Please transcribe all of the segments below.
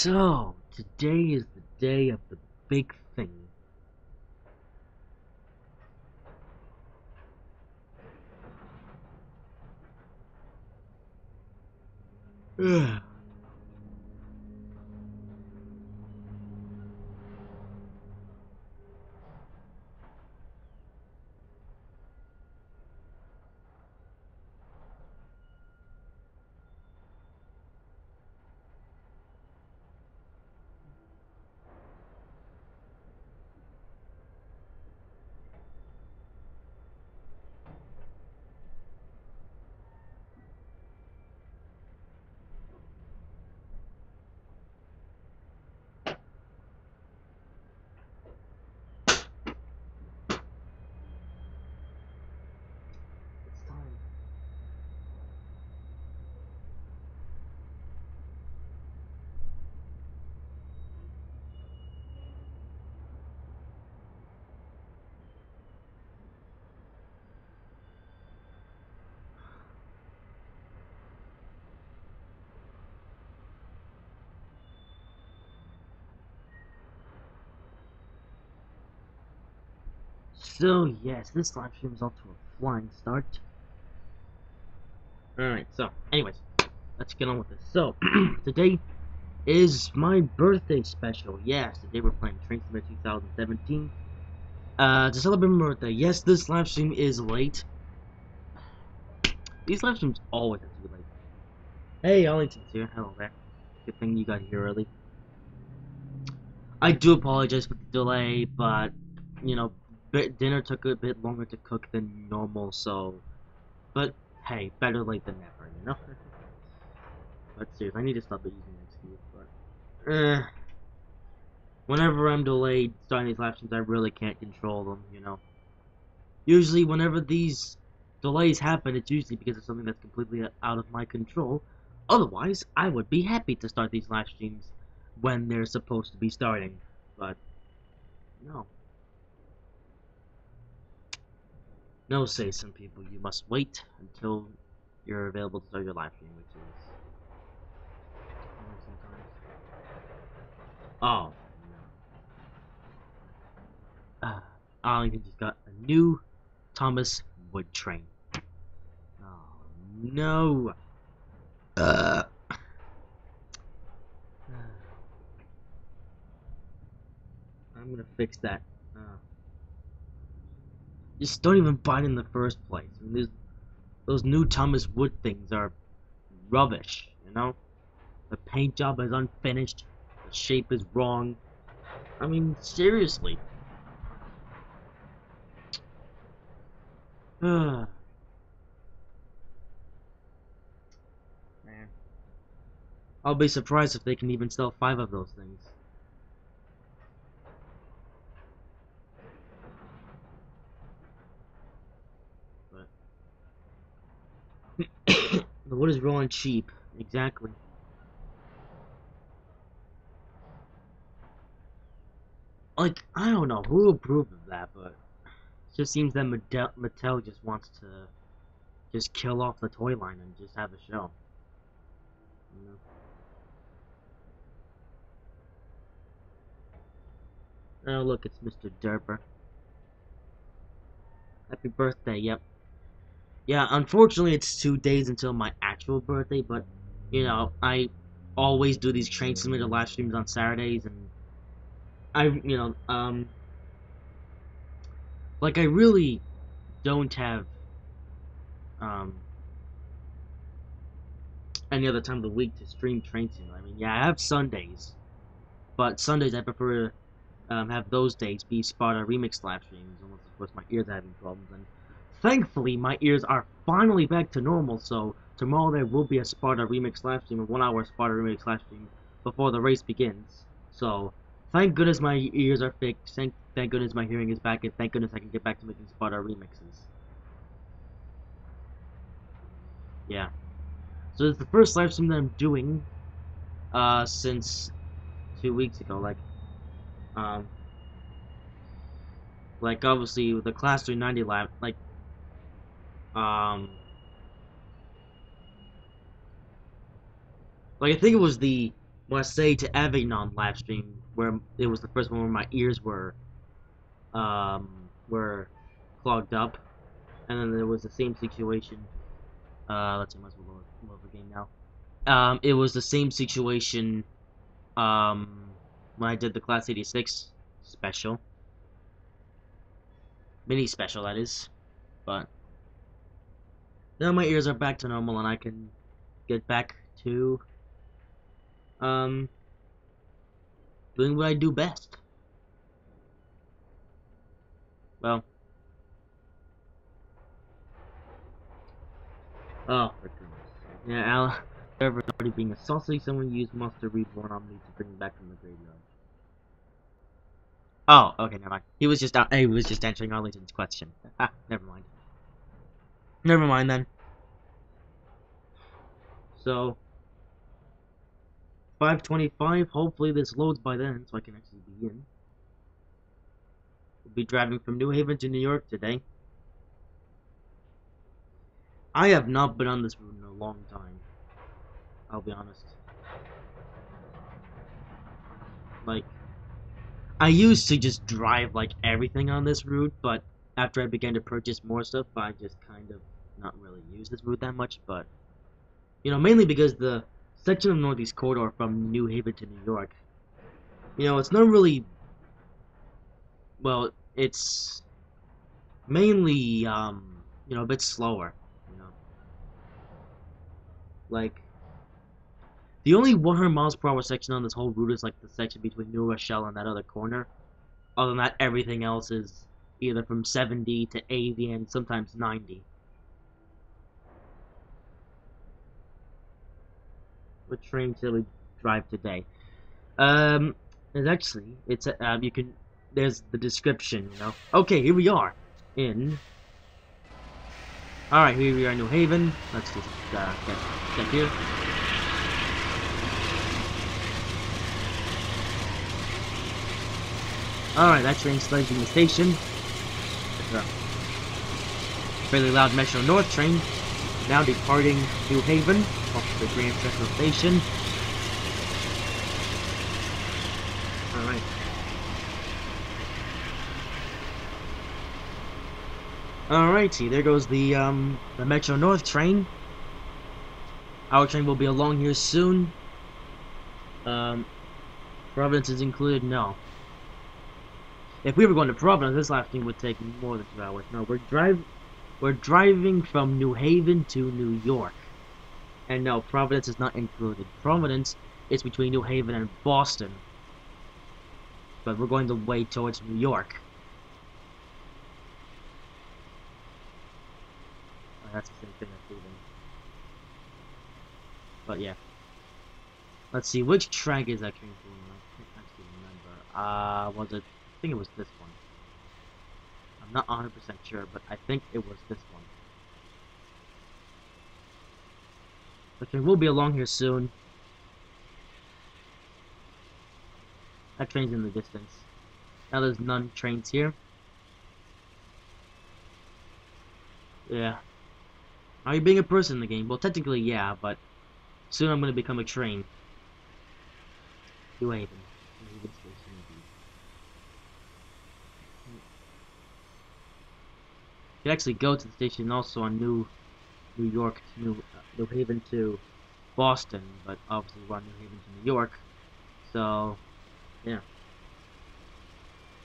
So, today is the day of the big thing. Ugh. It's time. So, yes, this live stream is off to a flying start. Alright, so, anyways, let's get on with this. So, today is my birthday special. Yes, today we're playing Train Sim 2017. To celebrate my birthday, yes, this live stream is late. These live streams always have to be late. Hey, Arlington's here. Hello there. Good thing you got here early. I do apologize for the delay, but, you know, dinner took a bit longer to cook than normal, so... But, hey, better late than never, you know? But seriously, I need to stop using that excuse, but... whenever I'm delayed starting these live streams, I really can't control them, you know? Usually, whenever these delays happen, it's usually because of something that's completely out of my control. Otherwise, I would be happy to start these live streams when they're supposed to be starting, but... No. No, say some people, you must wait until you're available to start your live stream, which is... sometimes. Oh, no. Arlington just got a new Thomas Wood train. Oh, no. I'm gonna fix that. Just don't even buy it in the first place. I mean, those new Thomas Wood things are rubbish, you know? The paint job is unfinished, the shape is wrong. I mean, seriously. Man. I'll be surprised if they can even sell 5 of those things. But the wood is raw and cheap. Exactly. Like, I don't know who approved of that, but it just seems that Mattel just wants to just kill off the toy line and just have a show. You know? Oh, look, it's Mr. Derper. Happy birthday, yep. Yeah, unfortunately, it's 2 days until my actual birthday, but, you know, I always do these Train Simulator live streams on Saturdays, and like, I really don't have, any other time of the week to stream Train Sim. I mean, yeah, I have Sundays, but Sundays I prefer to have those days be Sparta Remix live streams, unless of course my ears are having problems. And thankfully, my ears are finally back to normal. So tomorrow there will be a Sparta Remix live stream, a 1-hour Sparta Remix live stream before the race begins. So thank goodness my ears are fixed. Thank goodness my hearing is back, and thank goodness I can get back to making Sparta remixes. Yeah. So it's the first live stream that I'm doing since 2 weeks ago. Like obviously the Class 390 lab, like I think it was the Well, I say to Avignon live stream, where it was the first one where my ears were clogged up, and then there was the same situation. Let's see, might as well load the game now. It was the same situation when I did the Class 86 special, mini special that is, but now my ears are back to normal and I can get back to doing what I do best. Well, oh, for goodness sake. Yeah, Al, Trevor is already being a saucy. Someone used Monster Reborn on me to bring him back from the graveyard. Oh, okay, never mind. He was just answering Arlington's question. Ah, never mind. Never mind then. So, 5:25. Hopefully this loads by then, so I can actually begin. We'll be driving from New Haven to New York today. I have not been on this route in a long time. I'll be honest. Like, I used to just drive like everything on this route, but after I began to purchase more stuff, I just kind of not really use this route that much. But you know, mainly because the section of Northeast Corridor from New Haven to New York, you know, it's not really, well, it's mainly you know, a bit slower. You know, like the only 100 miles per hour section on this whole route is like the section between New Rochelle and that other corner. Other than that, everything else is either from 70 to 80 and sometimes 90. What train shall we drive today? There's actually, you can, there's the description, you know. Okay, here we are, alright, here we are in New Haven. Let's just, get here. Alright, that train's leaving the station. It's a fairly loud Metro North train. Now departing New Haven, off the Grand Central Station. Alright. Alrighty, there goes the Metro North train. Our train will be along here soon. Providence is included? No. If we were going to Providence, this last thing would take more than 2 hours. No, we're driving from New Haven to New York. And no, Providence is not included. Providence is between New Haven and Boston. But we're going the way towards New York. Oh, that's the same thing as leaving. But yeah. Let's see, which track is that train going on? I can't actually remember. Was it? I think it was this one. I'm not 100% sure, but I think it was this one. The train will be along here soon. That train's in the distance. Now there's none trains here. Yeah. Are you being a person in the game? Well, technically, yeah, but soon I'm going to become a train. New Haven. New Haven Station, indeed. You can actually go to the station also on New York to New Haven to Boston, but obviously we're on New Haven to New York. So, yeah.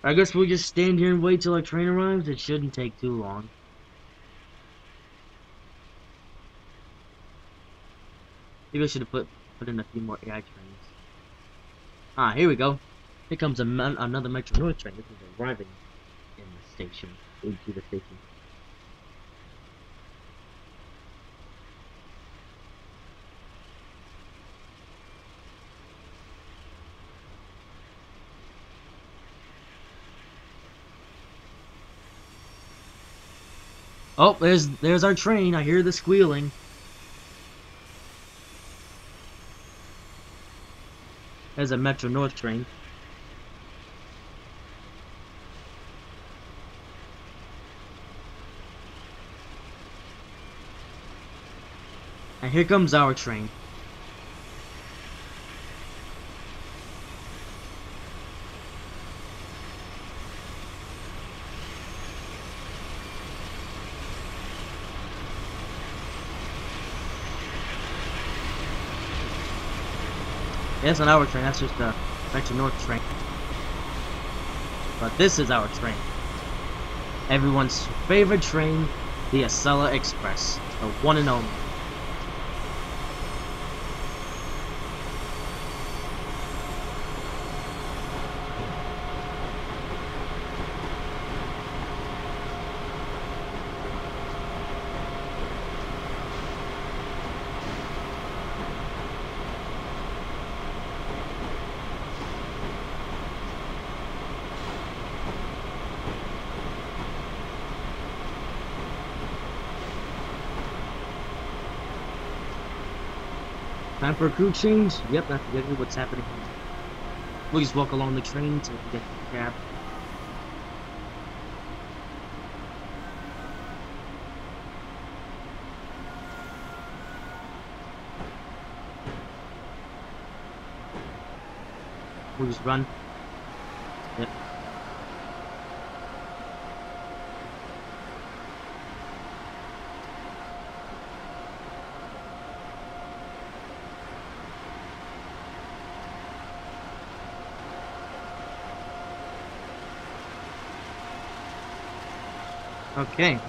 I guess we'll just stand here and wait till our train arrives. It shouldn't take too long. Maybe I should have put in a few more AI trains. Ah, here we go. Here comes another Metro North train. This is arriving in the station, into the station. Oh, there's our train. I hear the squealing. There's a Metro North train. And here comes our train. That's not our train, that's just the Metro North train. But this is our train. Everyone's favorite train, the Acela Express. The one and only. Time for a crew change? Yep, that's exactly what's happening here. We'll just walk along the train until we get to the cab. We'll just run. Yep. Okay.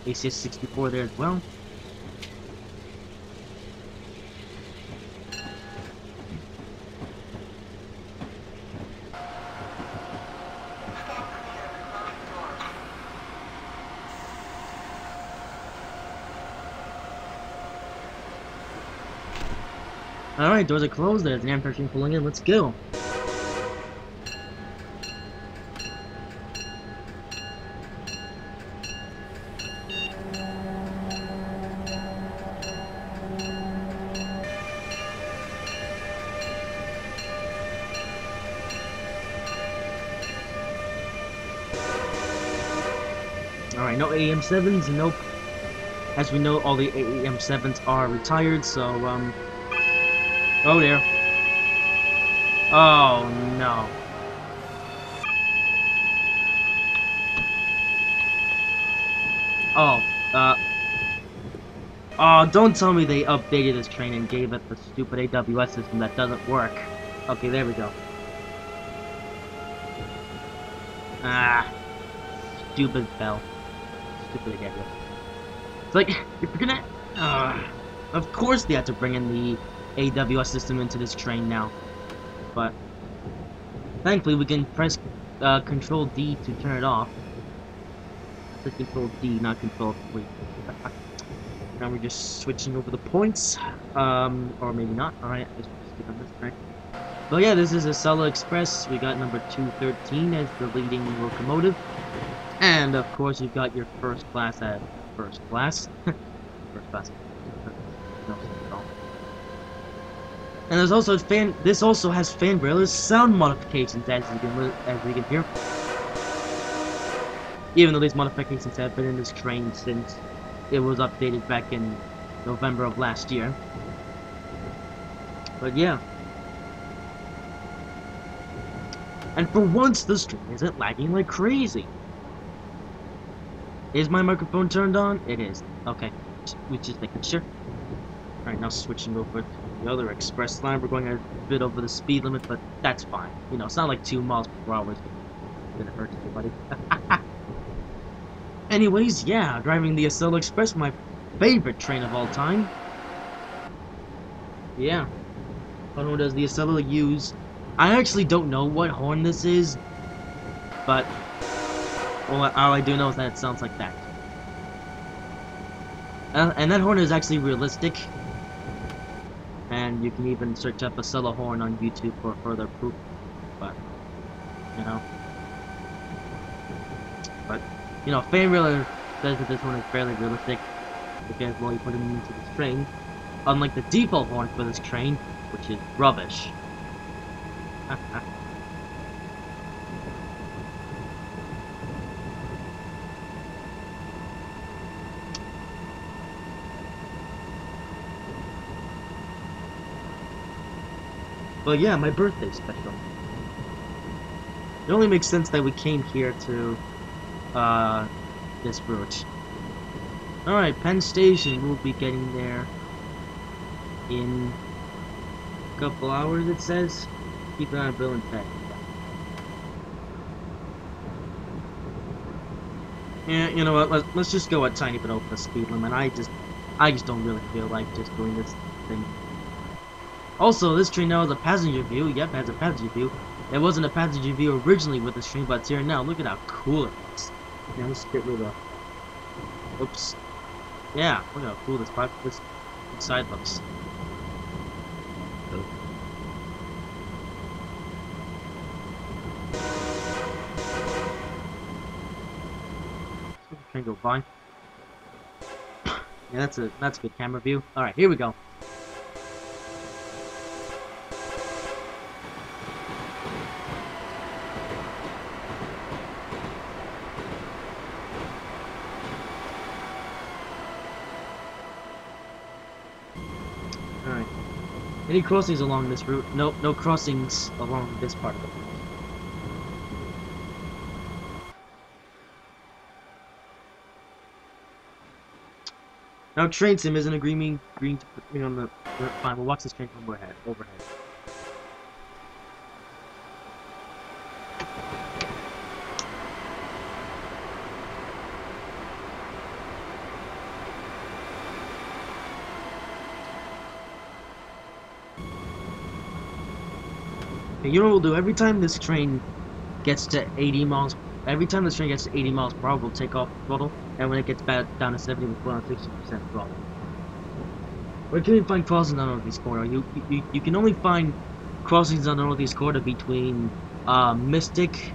ACS 64 there as well. Alright, doors are closed. There's an M13 pulling in. Let's go. Alright, no AEM7s, nope. As we know, all the AEM7s are retired, so, oh dear. Oh, no. Oh, oh, don't tell me they updated this train and gave it the stupid AWS system that doesn't work. Okay, there we go. Ah, stupid bell. Stupid AWS. It's like, if you're gonna, of course they had to bring in the AWS system into this train now. But, thankfully we can press, Control D to turn it off. Press Control D, not Control 3. Now we're just switching over the points, or maybe not. Alright, I guess we'll just get on this track. But yeah, this is Acela Express. We got number 213 as the leading locomotive. And of course you've got your first class at first class. First class. No, at all. And there's also this also has fan railers sound modifications as you can hear. Even though these modifications have been in this train since it was updated back in November of last year. But yeah. And for once the stream isn't lagging like crazy. Is my microphone turned on? It is. Okay. We just making sure. Alright, now switching over to the other express line. We're going a bit over the speed limit, but that's fine. You know, it's not like 2 miles per hour is gonna hurt anybody. Anyways, yeah, driving the Acela Express, my favorite train of all time. Yeah. What horn does the Acela use? I actually don't know what horn this is, but all I do know is that it sounds like that. And that horn is actually realistic. And you can even search up Acela horn on YouTube for further proof. But, you know. But, you know, fan railer says that this one is fairly realistic. Because, well, you put it into this train. Unlike the default horn for this train, which is rubbish. But yeah, my birthday special. It only makes sense that we came here to, this route. Alright, Penn Station. We'll be getting there in a couple hours, it says. Keep an eye on Bill and Ted. Yeah, you know what? Let's just go a tiny bit over the speed limit. I just don't really feel like just doing this thing. Also, this train now has a passenger view. Yep, it has a passenger view. It wasn't a passenger view originally with this train, but it's here now. Look at how cool it looks. Yeah, let's get rid of. Oops. Yeah, look how cool this side looks. Train go by. Yeah, that's a good camera view. All right, here we go. All right. Any crossings along this route? Nope, no crossings along this part of the route. Now, train sim isn't agreeing to put me on the. Fine, we'll watch this train from overhead. Okay, you know what we'll do? Every time this train gets to 80 miles, every time this train gets to 80 miles per hour, we'll take off the throttle, and when it gets back down to 70, we'll put on 60% throttle. Where can you find crossings on the Northeast Corridor? You can only find crossings on the Northeast Corridor between Mystic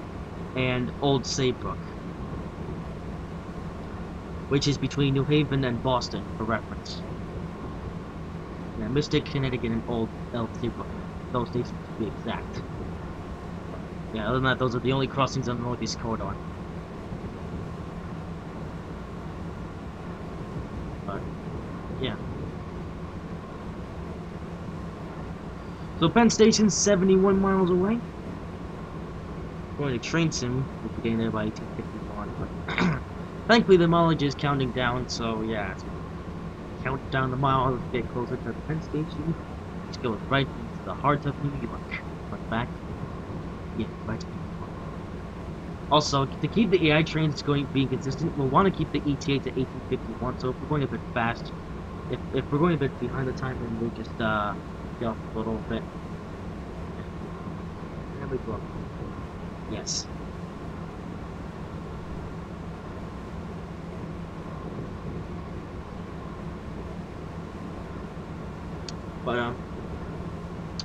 and Old Saybrook, which is between New Haven and Boston, for reference. Yeah, Mystic, Connecticut, and Old Saybrook. Those stations to be exact. Yeah, other than that, those are the only crossings on the Northeast Corridor. But, yeah. So Penn Station's 71 miles away. According to train sim, we'll be getting there by 1851. But thankfully, the mileage is counting down, so yeah. Count down the miles, get closer to the Penn Station. Just go right into the heart of New York. Went back. Yeah, right to New York. Also, to keep the AI trains being consistent, we'll want to keep the ETA to 1851. So if we're going a bit fast, if we're going a bit behind the time, then we'll just get off a little bit. There we go. Yes. But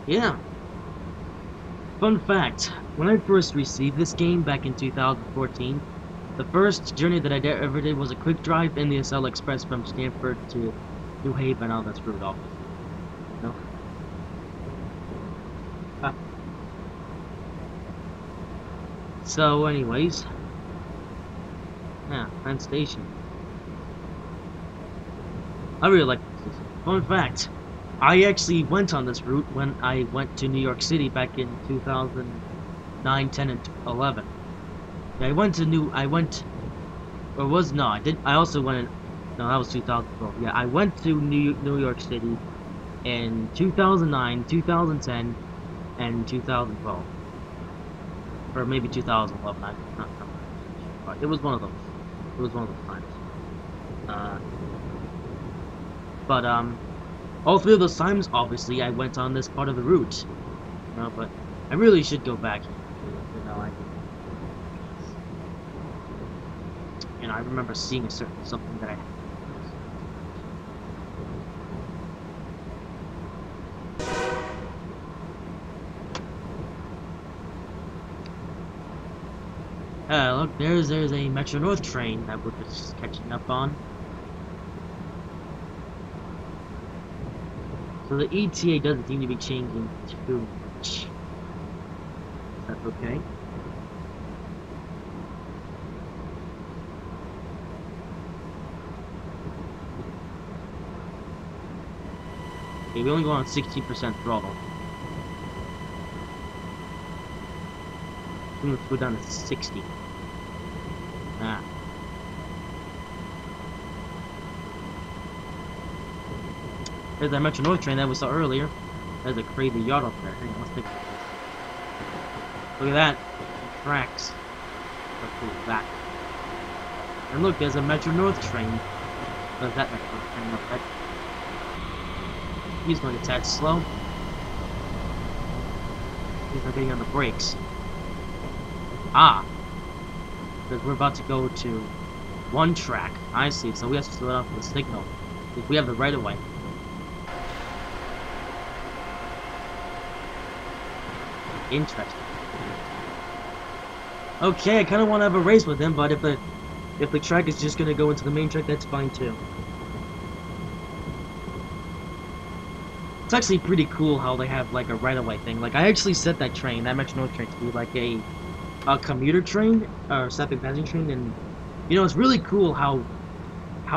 yeah. Fun fact, when I first received this game back in 2014, the first journey that I ever did was a quick drive in the Acela Express from Stanford to New Haven on this route off. No? So anyways, yeah, Penn Station. I really like this. Fun fact, I actually went on this route when I went to New York City back in 2009, 10, and 11. I also went in, no, that was 2012. Yeah, I went to New York City in 2009, 2010, and 2012. Or maybe 2011, I'm not sure. But it was one of those. It was one of those times. But all three of those times, obviously, I went on this part of the route. You know, but I really should go back. You know, I remember seeing something that look, there's a Metro North train that we're just catching up on. So the ETA doesn't seem to be changing too much. That's okay. Okay, we only go on 16% throttle. Let's go down to 60. Ah. There's that Metro North train that we saw earlier. There's a crazy yard up there. Hang on, let's take a look at this. Look at that. The tracks. Let's do that. And look, there's a Metro North train. There's that Metro North train up there. He's going a tad slow. He's not getting on the brakes. Ah! Because we're about to go to one track. I see, so we have to slow down for the signal. If we have the right of way. Interesting. Okay, I kind of want to have a race with him, but if the track is just gonna go into the main track, that's fine too. It's actually pretty cool how they have like a right-of-way thing. Like I actually set that train, that Metro North train, to be like a commuter train or stepping passenger train, and you know it's really cool how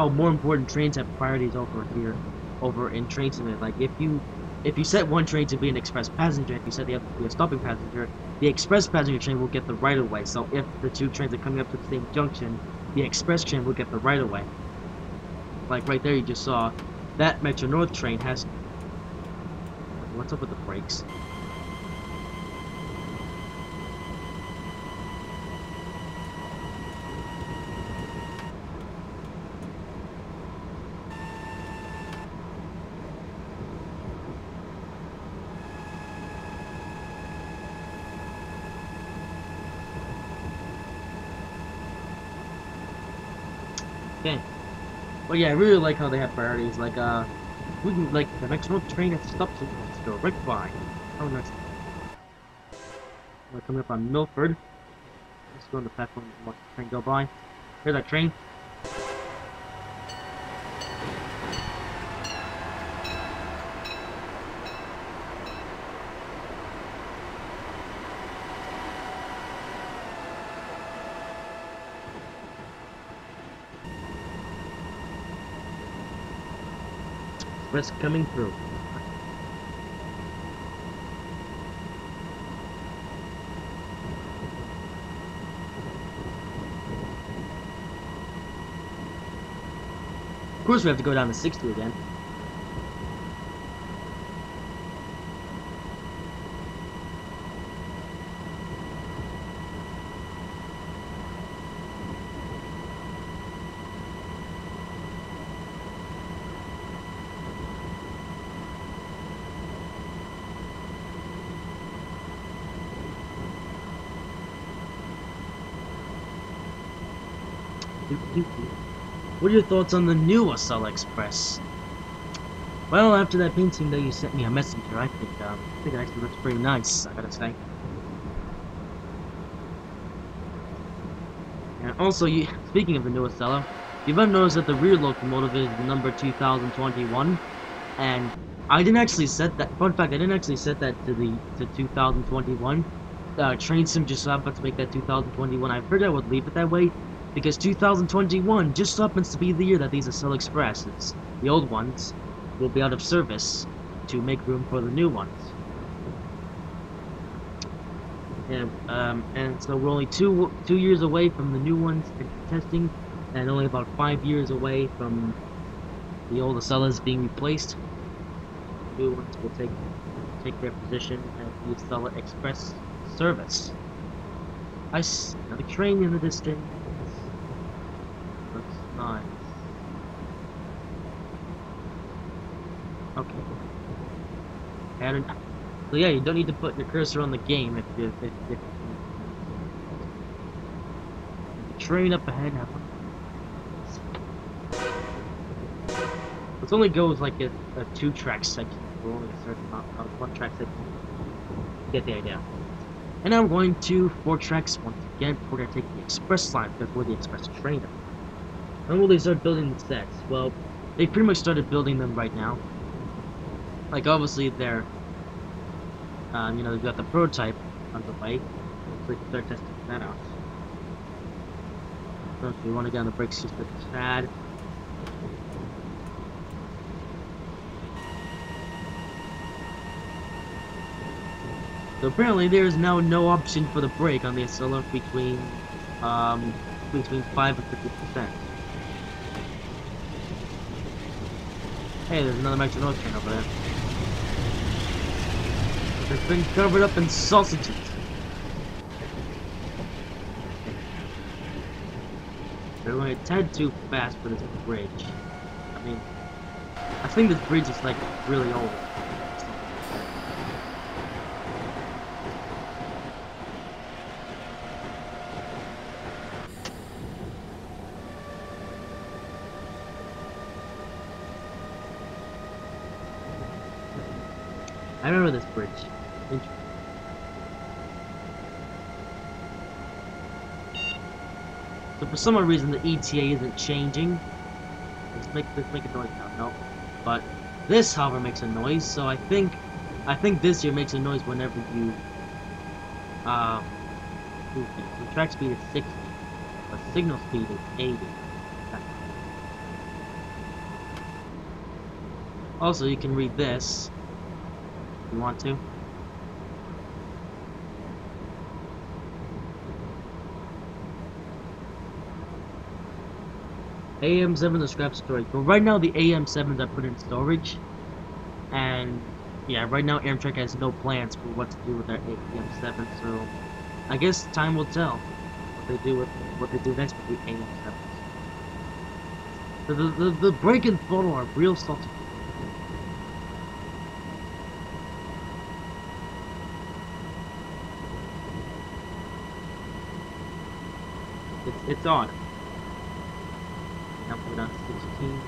more important trains have priorities over here, over in train simulator. Like if you set one train to be an express passenger, if you set the other to be a stopping passenger, the express passenger train will get the right of way. So if the two trains are coming up to the same junction, the express train will get the right of way. Like right there, you just saw that Metro North train has. What's up with the brakes? Okay. Well, yeah, I really like how they have priorities. Like, we can, like, the next road train at stops and let's go right by. Oh, nice. We're coming up on Milford. Let's go on the platform and watch the train go by. Here's that train. Express coming through. Of course we have to go down to 60 again. What are your thoughts on the new Acela Express? Well, after that painting that you sent me a messenger, I think it actually looks pretty nice, I gotta say. And also, speaking of the new Acela, you've ever noticed that the rear locomotive is the number 2021, and I didn't actually set that. Fun fact, I didn't actually set that to 2021. Train Sim just so happened to make that 2021. I figured I would leave it that way, because 2021 just happens to be the year that these Acela Expresses, the old ones, will be out of service to make room for the new ones. And so we're only two years away from the new ones testing, and only about 5 years away from the old Acelas being replaced. The new ones will take their position at the Acela Express service. I see another train in the distance. Looks nice. Okay. And so yeah, you don't need to put your cursor on the game if train up ahead. This only goes like a 2-track section. We're only a certain amount of 1-track section. You get the idea. And now I'm going to 4 tracks once again. We're going to take the express line because we're the express train. When will they start building the sets? Well, they pretty much started building them right now. Like obviously they're, you know, they've got the prototype on the way, so they can start testing that out. So we want to get on the brakes just a tad. So apparently there is now no option for the brake on the Acela between 5 and 50%. Hey, there's another Metro North train over there. It's been covered up in sausages. They're going a tad too fast for this bridge. I mean, I think this bridge is like really old. I remember this bridge. So for some odd reason the ETA isn't changing. Let's make a noise now. No. But this however makes a noise, so I think this here makes a noise whenever you the track speed is 60, but signal speed is 80. Also you can read this if you want to. AM7 to scrap storage. But right now the AM7s are put in storage. And yeah, right now Amtrak has no plans for what to do with their AM7, so I guess time will tell what they do next with the AM7s. The brake and throttle are real salty. It's odd. Now put it on 16.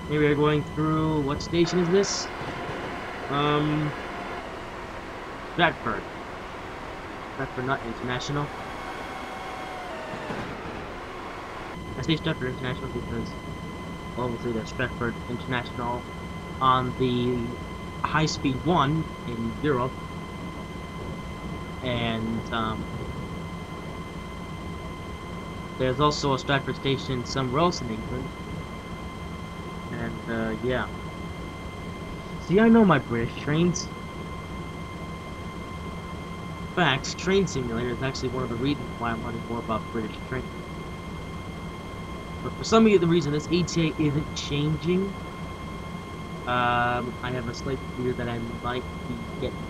Maybe we're going through, what station is this? Stratford. Stratford, not International. I say Stratford International because obviously there's Stratford International on the high-speed one in Europe. And, there's also a Stratford station somewhere else in England. And, yeah. See, I know my British trains. In fact, Train Simulator is actually one of the reasons why I'm learning more about British trains. But for some reason, this ETA isn't changing. I have a slight fear that I might be getting,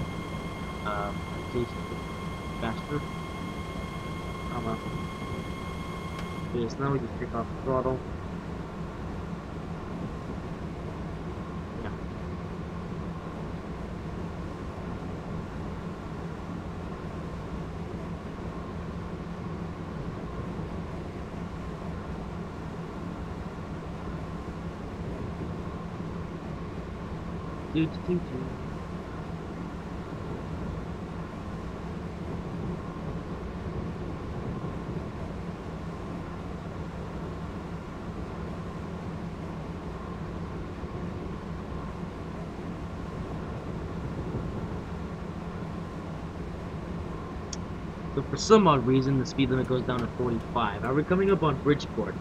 faster. Oh well. Okay, so now we just take off the throttle. Yeah. Do. So for some odd reason, the speed limit goes down to 45. Are we coming up on Bridgeport?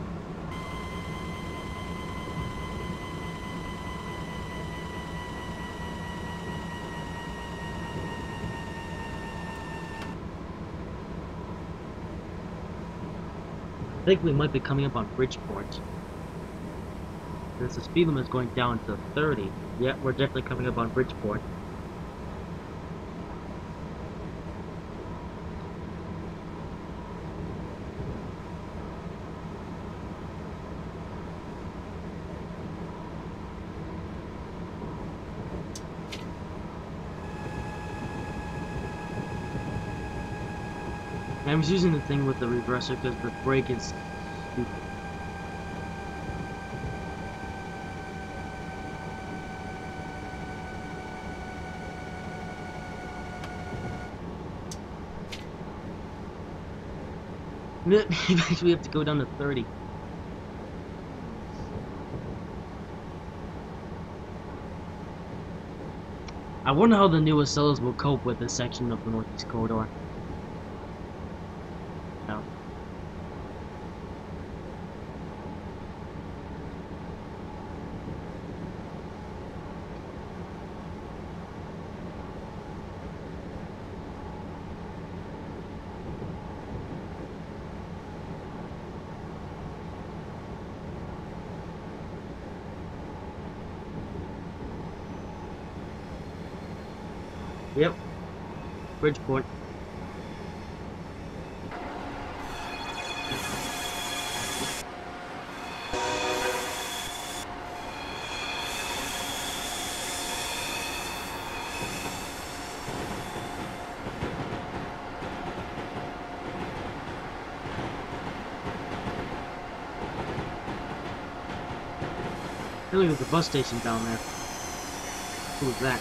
I think we might be coming up on Bridgeport. Since the speed limit is going down to 30. Yeah, we're definitely coming up on Bridgeport. I was using the thing with the reverser because the brake is stupid. Maybe we have to go down to 30. I wonder how the new Acelas will cope with this section of the Northeast Corridor. No. Yep, Bridgeport. Hey, look at the bus station down there. Who's that?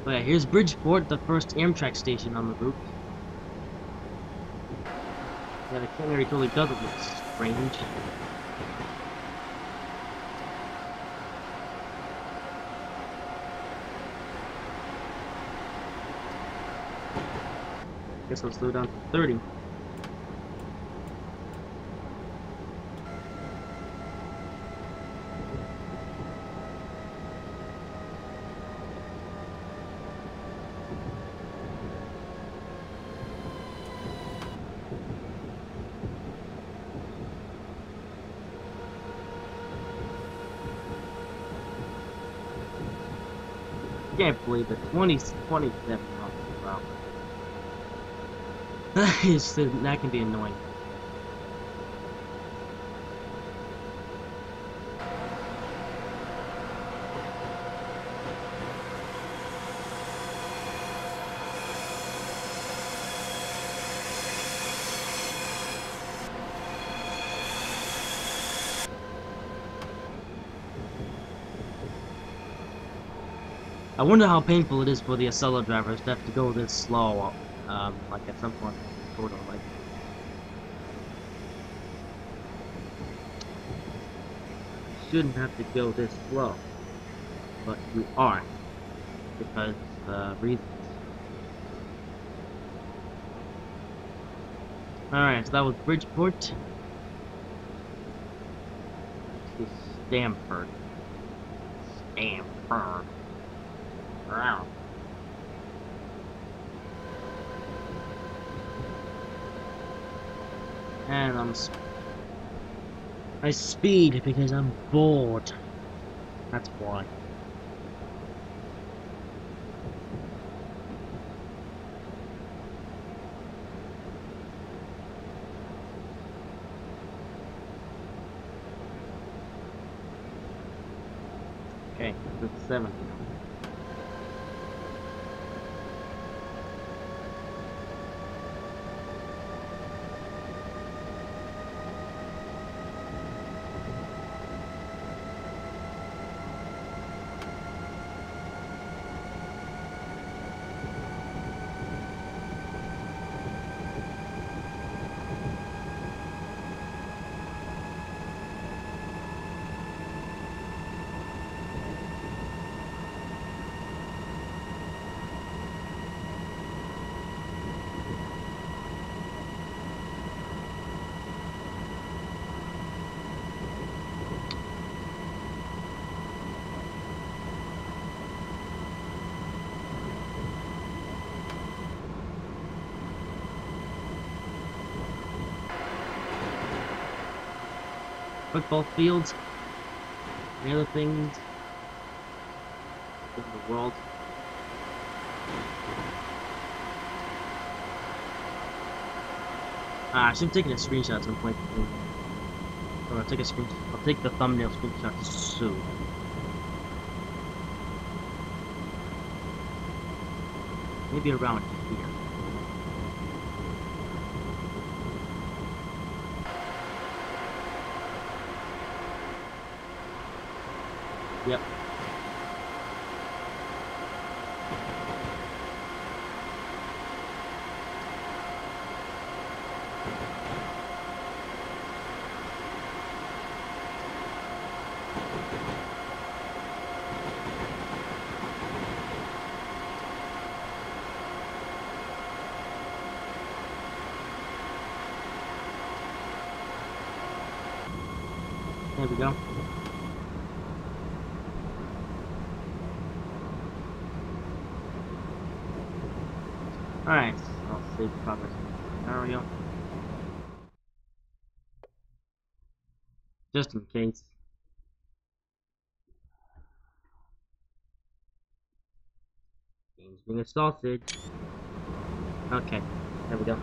Oh yeah, here's Bridgeport, the first Amtrak station on the route. Yeah, the cannery totally doesn't look strange. Guess I'll slow down to 30. Can't believe it. 27 miles per hour. That can be annoying. I wonder how painful it is for the Acela drivers to have to go this slow, like at some point in the photo, like. Shouldn't have to go this slow, but you are, because reasons. Alright, so that was Bridgeport to Stamford. Stamford. Wow. And I speed because I'm bored. That's why. Okay, that's 7. Football fields, and other things in the world. I should have taken a screenshot at some point. Or I'll take a screen. I'll take the thumbnail screenshot soon. Maybe around here. Yep. There we go. Alright, I'll save progress in this scenario. Just in case. Game's being a sausage. Okay, there we go.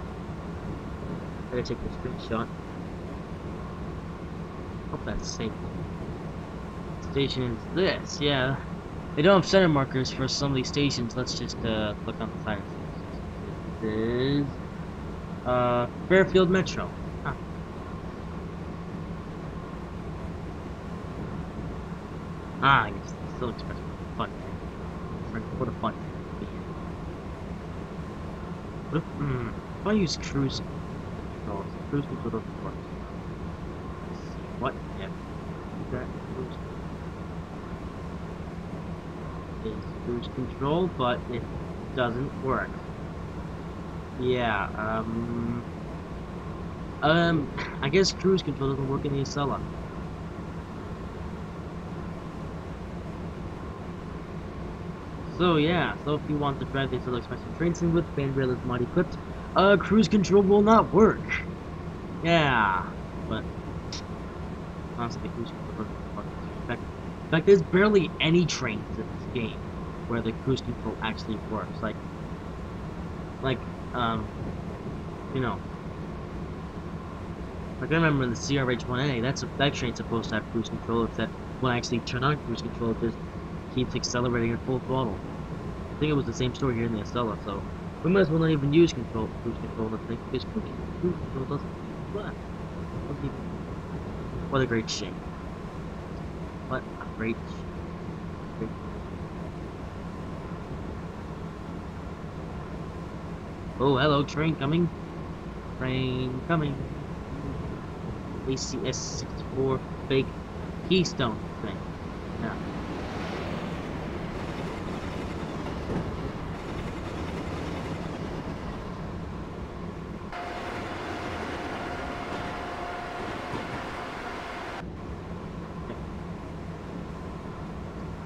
Better take the screenshot. Hope that's safe. Station is this, yeah. They don't have center markers for some of these stations. Let's just click on the side. This is Fairfield Metro. Huh. Ah, I guess it's still Express. Fun. What a fun. What if I use cruise control? Cruise control doesn't work. What? Yeah. That is cruise control, but it doesn't work. Yeah, I guess cruise control doesn't work in the Acela. So yeah, so if you want to drive the Acela Express train sim with fanrail is mod equipped, cruise control will not work. Yeah, but honestly, cruise control doesn't work. In fact, there's barely any trains in this game where the cruise control actually works. You know, like I remember in the CRH-1A, that train's supposed to have cruise control, except when I actually turn on cruise control, it just keeps accelerating at full throttle. I think it was the same story here in the Acela, so we might as well not even use cruise control in the thing, because cruise control doesn't work. What a great shame. What a great shame. Oh, hello, train coming. Train coming. ACS 64 fake Keystone thing. Yeah.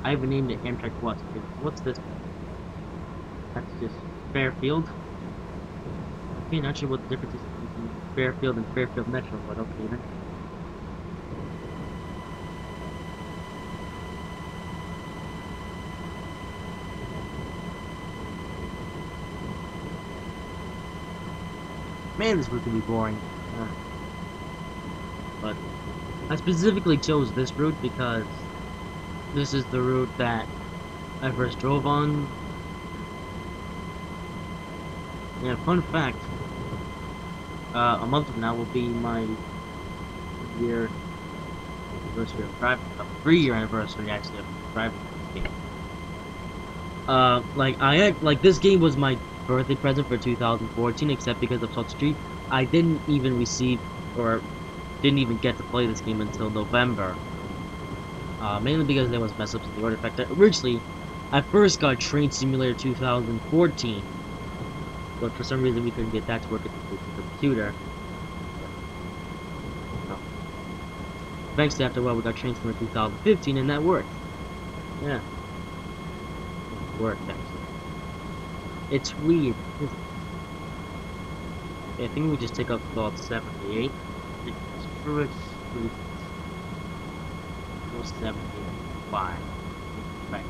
I haven't named it Amtrak West. What's this? That's just Fairfield. Okay, not sure what the difference is between Fairfield and Fairfield Metro, but okay then. Man, this route can be boring. But I specifically chose this route because this is the route that I first drove on. Yeah, fun fact. A month from now will be my year anniversary of driving. 3-year anniversary actually of driving this game. Like this game was my birthday present for 2014, except because of Street, I didn't even receive or didn't even get to play this game until November. Mainly because there was mess ups in the order. In fact, originally, I first got Train Simulator 2014, but for some reason we couldn't get that to work at the computer. Eventually, after a while, we got Train Simulator 2015, and that worked. Yeah. It worked, actually. It's weird, isn't it? Yeah, I think we just take up about 78. Screw it. 75. Right.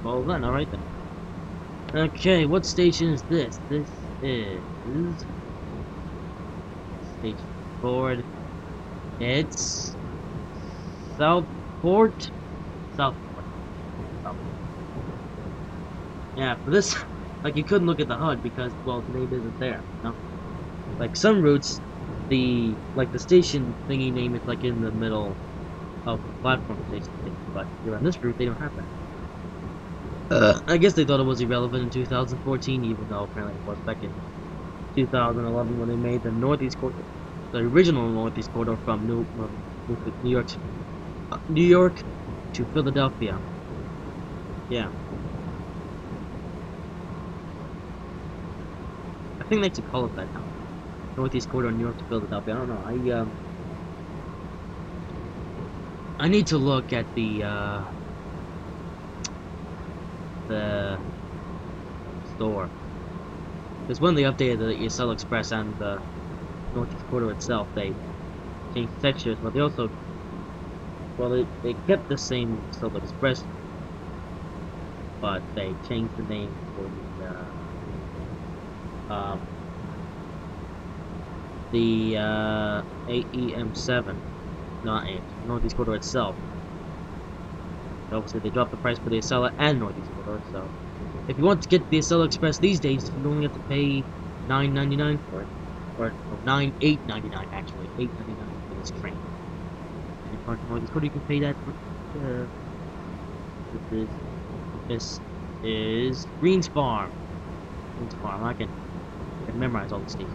Well then, alright then. Okay, what station is this? This is station board. It's Southport. Yeah, for this, like you couldn't look at the HUD because, well, the name isn't there. You know? Like some routes, the station thingy name is like in the middle of the platform station thing, but here on this route they don't have that. I guess they thought it was irrelevant in 2014, even though apparently it was back in 2011 when they made the Northeast Corridor, the original Northeast Corridor from New York to Philadelphia. Yeah. I think they should call it that now. Northeast Corridor, New York to Philadelphia. I don't know. I need to look at the store. Because when they updated the Acela Express and the Northeast Corridor itself, they changed textures, but they also, well, they kept the same Acela Express but they changed the name for the AEM7, not AEM, Northeast Corridor itself. Obviously, they dropped the price for the Acela and Northeast Corridor, so if you want to get the Acela Express these days, you only have to pay $9.99 for it, or no, $8.99 actually, $8.99 for this train. And if you want Northeast Corridor, you can pay that for. This is Green's Farm. Green's Farm. I can memorize all the stations.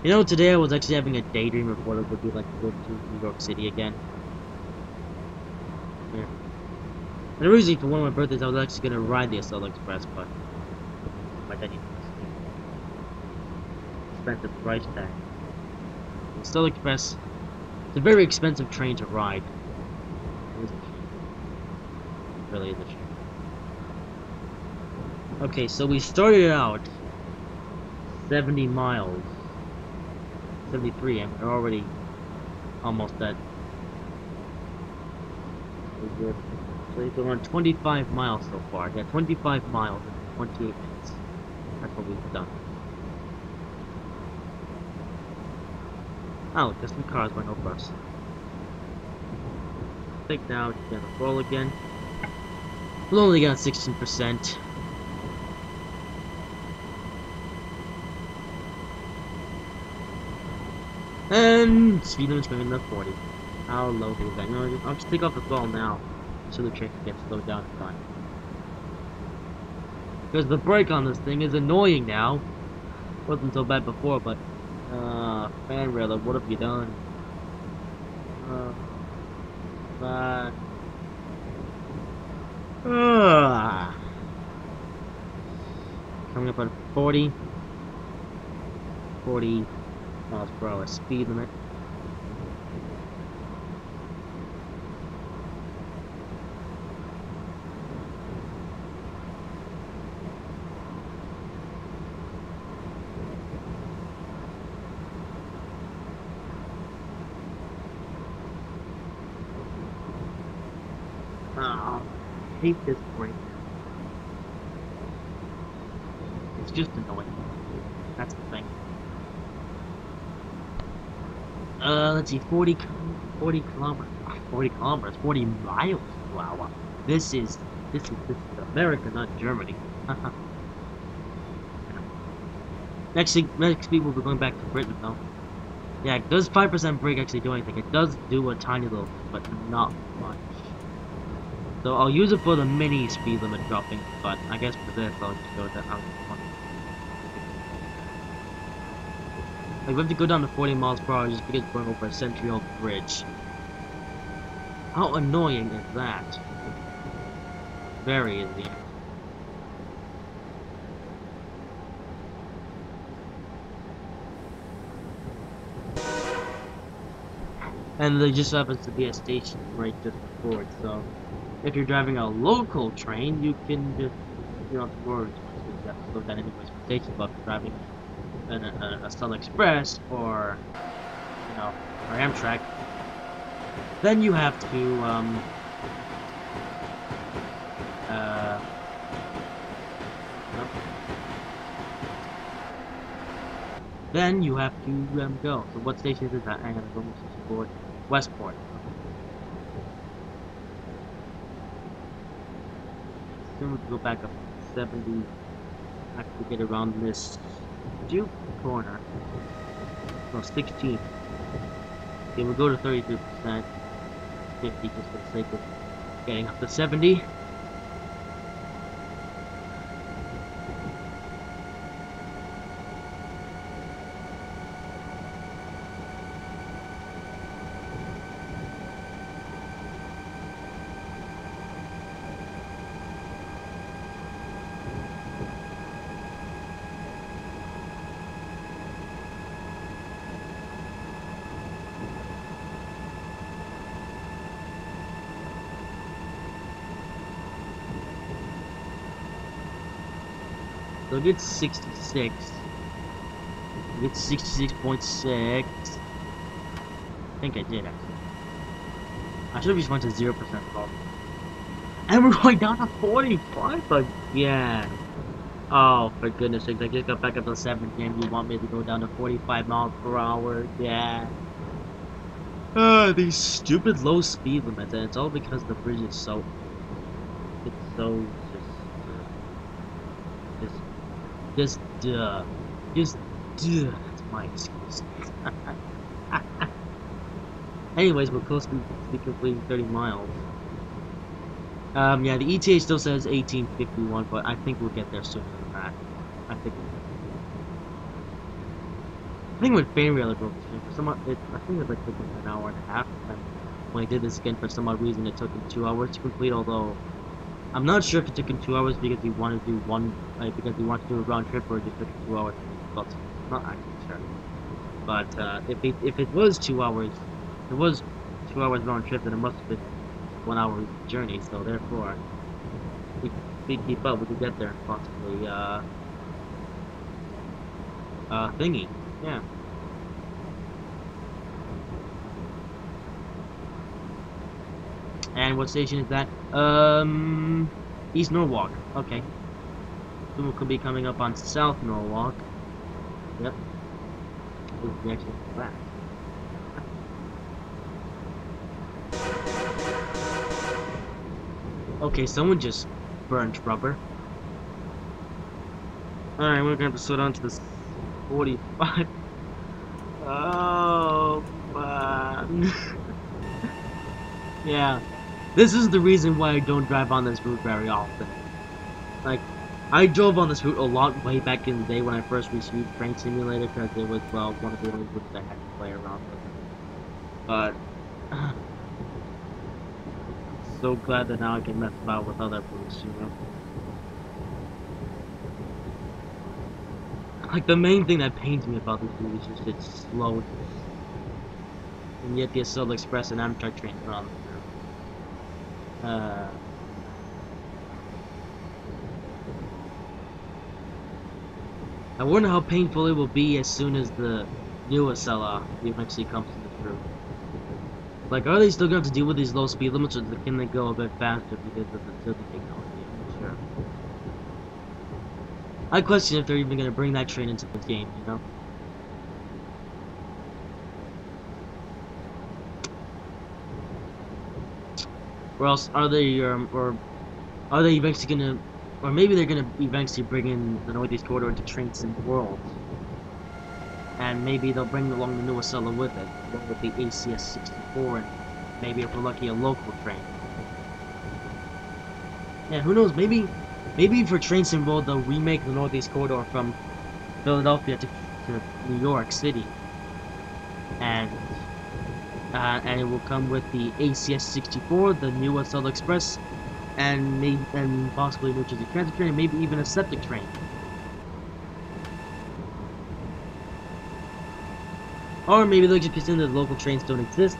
You know, today I was actually having a daydream of what it would be like to go to New York City again. Yeah. And originally, for one of my birthdays, I was actually gonna ride the Acela Express, but my dad needed expensive price tag. The Acela Express, it's a very expensive train to ride. It is a shame. It really is a shame. Okay, so we started out 70 miles. 73, and we're already almost at. So we're on 25 miles so far. Yeah, 25 miles in 28 minutes. That's what we've done. Oh, look, there's some cars going over us. I think now it's gonna roll again. We'll only got 16%. And speed limit's going to 40. How low do we go? No, I'll just take off the throttle now, so the train can get slowed down in time. Because the brake on this thing is annoying now. Wasn't so bad before, but fan railer, what have you done? Coming up on 40 miles per hour speed limit. Oh, I hate this brake. It's just annoying. That's the thing. Let's see, 40 kilometers, 40 miles per hour. This is America, not Germany. Next week we'll be going back to Britain, though. Yeah, does 5% brake actually do anything? It does do a tiny little, but not much. So I'll use it for the mini speed limit dropping, but I guess for this I'll just go to out. Like, we have to go down to 40 miles per hour just because we're going over a century-old bridge. How annoying is that? Very easy. And there just happens to be a station right just before it, so if you're driving a local train, you can just, you don't have to worry too much because you have to slow down anyways for station, but if you're driving a Acela Express or, you know, or Amtrak, then you have to then you have to go. So what station is that? Hang on, I'm almost board. Westport. Soon we can go back up to 70. Actually get around this Duke corner. No, 16. Okay, we'll go to 33%. 50 just for the sake of getting up to 70. So get 66. Get 66.6. I think I did actually. I should have just went to 0% problem. And we're going down to 45 again. Oh, for goodness sakes, I just got back up to 70 and you want me to go down to 45 miles per hour? Yeah. These stupid low speed limits, and it's all because the bridge is so... It's so just, just, just, that's my excuse. Anyways, we're close to completing 30 miles. Yeah, the ETA still says 1851, but I think we'll get there sooner than that. I think. I think with fan rail it broke for some. I think it like took an hour and a half. And when I did this again, for some odd reason, it took him 2 hours to complete. Although I'm not sure if it took him 2 hours because he wanted to do because he wanted to do a round trip, or it just took him 2 hours. But I'm not actually sure. But if it was 2 hours, it was 2 hours round trip, then it must have been 1 hour journey. So therefore, if we keep up, we could get there and possibly thingy. Yeah. And what station is that? East Norwalk. Okay. Soon we could be coming up on South Norwalk. Yep. This is the actual flat. Okay, someone just burnt rubber. Alright, we're gonna have to slow down to this 45. Oh, man. Yeah. This is the reason why I don't drive on this route very often. Like, I drove on this route a lot way back in the day when I first received Train Simulator, because it was, well, one of the only routes I had to play around with. But, so glad that now I can mess about with other routes, you know? Like, the main thing that pains me about this route is just its slow. And yet the Acela Express and Amtrak trains run through. I wonder how painful it will be as soon as the new Acela eventually comes to this route. Like, are they still going to have to deal with these low speed limits, or can they go a bit faster because of the tilting technology? I'm not sure. I question if they're even going to bring that train into the game, you know? Or else, are they, or are they eventually gonna, or maybe they're gonna eventually bring in the Northeast Corridor into Train Sim World, and maybe they'll bring along the new Acela with it, along with the ACS 64, and maybe if we're lucky, a local train. Yeah, who knows? Maybe for Train Sim World they'll remake the Northeast Corridor from Philadelphia to New York City, and it will come with the ACS 64, the new Acela Express, and possibly a New Jersey Transit train, and maybe even a septic train. Or maybe they'll just pretend that the local trains don't exist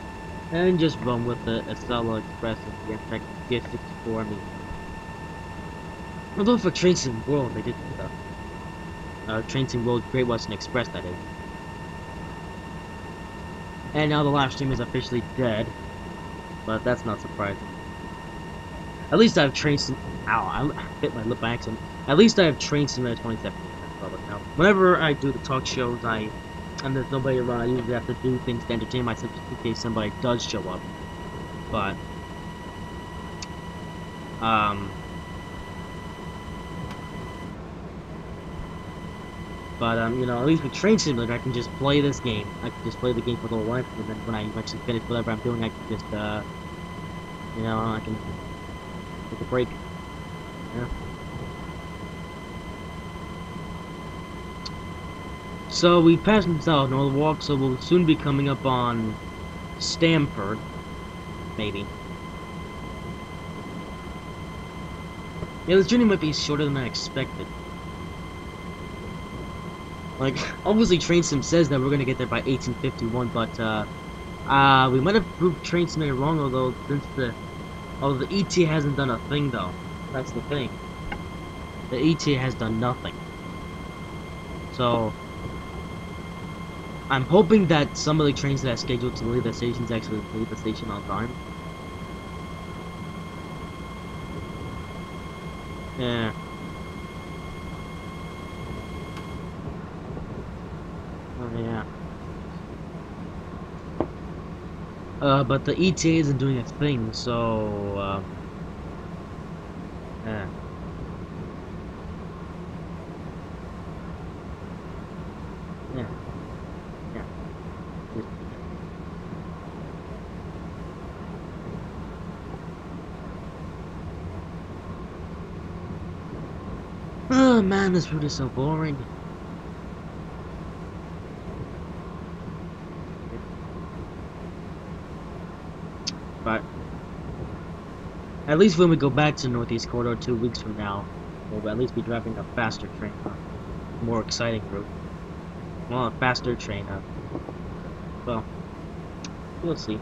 and just run with the Acela Express and the Amtrak ACS 64. I mean, although for Train Sim World they did Train Sim World Great Western Express, that is. And now the live stream is officially dead, but that's not surprising. At least I have Train Sim. Ow! I hit my lip by accident. At least I have Train Simulator 2017. Now, whenever I do the talk shows, and there's nobody around, I usually have to do things to entertain myself just in case somebody does show up. But you know, at least with Train Simulator, I can just play this game. I can just play the game for the whole life, and then when I eventually finish whatever I'm doing, I can just, you know, I can take a break. Yeah. So we passed South Norwalk, so we'll soon be coming up on Stamford, maybe. Yeah, this journey might be shorter than I expected. Like, obviously Train Sim says that we're gonna get there by 1851, but, we might have proved Train Simulator wrong, although the ETA hasn't done a thing, though. That's the thing. The ETA has done nothing. So, I'm hoping that some of the trains that are scheduled to leave the stations actually leave the station on time. Yeah. Oh, yeah. But the ETA isn't doing its thing, so, yeah. Yeah. Yeah. Oh man, this route is so boring. But at least when we go back to Northeast Corridor 2 weeks from now, we'll at least be driving a faster train, a more exciting route. Well, a faster train, well, we'll see.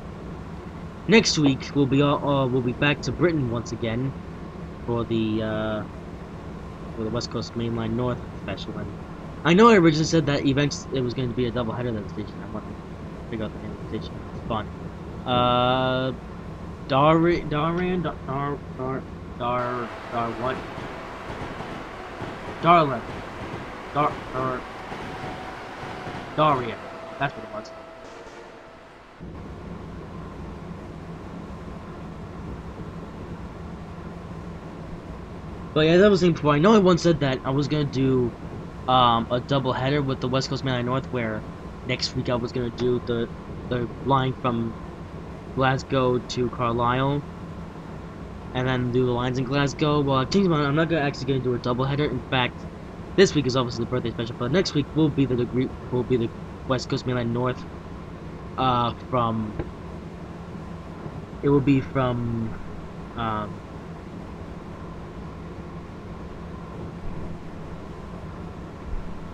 Next week we'll be back to Britain once again for the West Coast Main Line North special. And I know I originally said that it was going to be a double header of the station. I wanted to figure out the name of the station. It's fun. What? Darlin. Daria. That's what it was. But yeah, as I was saying before, I know I once said that I was gonna do a double header with the West Coast Main Line North, where next week I was gonna do the line from Glasgow to Carlisle, and then do the lines in Glasgow. Well, I've changed my mind. I'm not actually gonna do a double header. In fact, this week is obviously the birthday special, but next week will be the West Coast Main Line North. From it will be from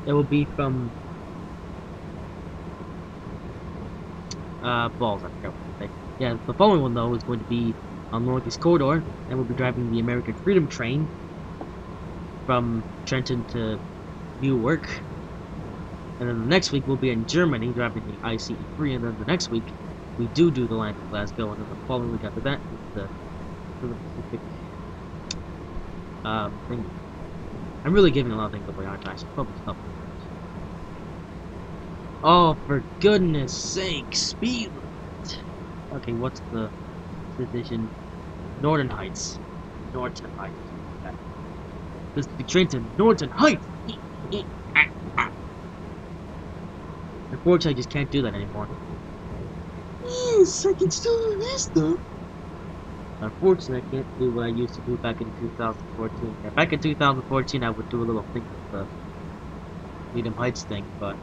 it will be from balls. I forgot what to say. Yeah, the following one though is going to be on Northeast Corridor, and we'll be driving the American Freedom Train from Trenton to Newark. And then the next week we'll be in Germany driving the ICE3, and then the next week we do the line to Glasgow, and then the following week after that is the Pacific thing. I'm really giving a lot of things away, aren't I? I should probably stop. Oh, for goodness sake, speed limit. Okay, what's the division? Northern Heights. Norton Heights. This is the train to Norton Heights! Unfortunately, I just can't do that anymore. Yes, I can still do this though. Unfortunately, I can't do what I used to do back in 2014. Yeah, back in 2014, I would do a little thing with the Freedom Heights thing, but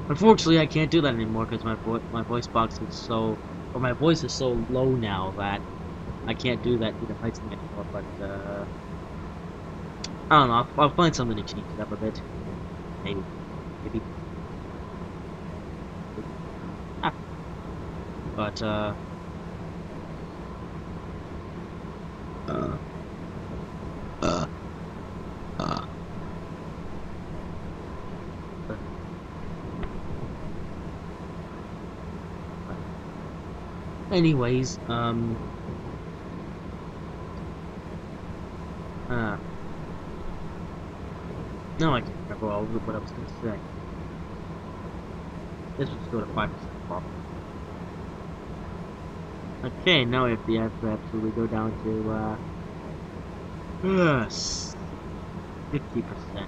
unfortunately, I can't do that anymore because my voice box is so, or my voice is so low now that I can't do that Freedom Heights thing anymore. But I don't know. I'll find something to change it up a bit. Maybe. Ah. But anyways, no, I can't remember what I was going to say. This will just go to 5% off. Okay, now we have the aircraft, so we go down to 50%.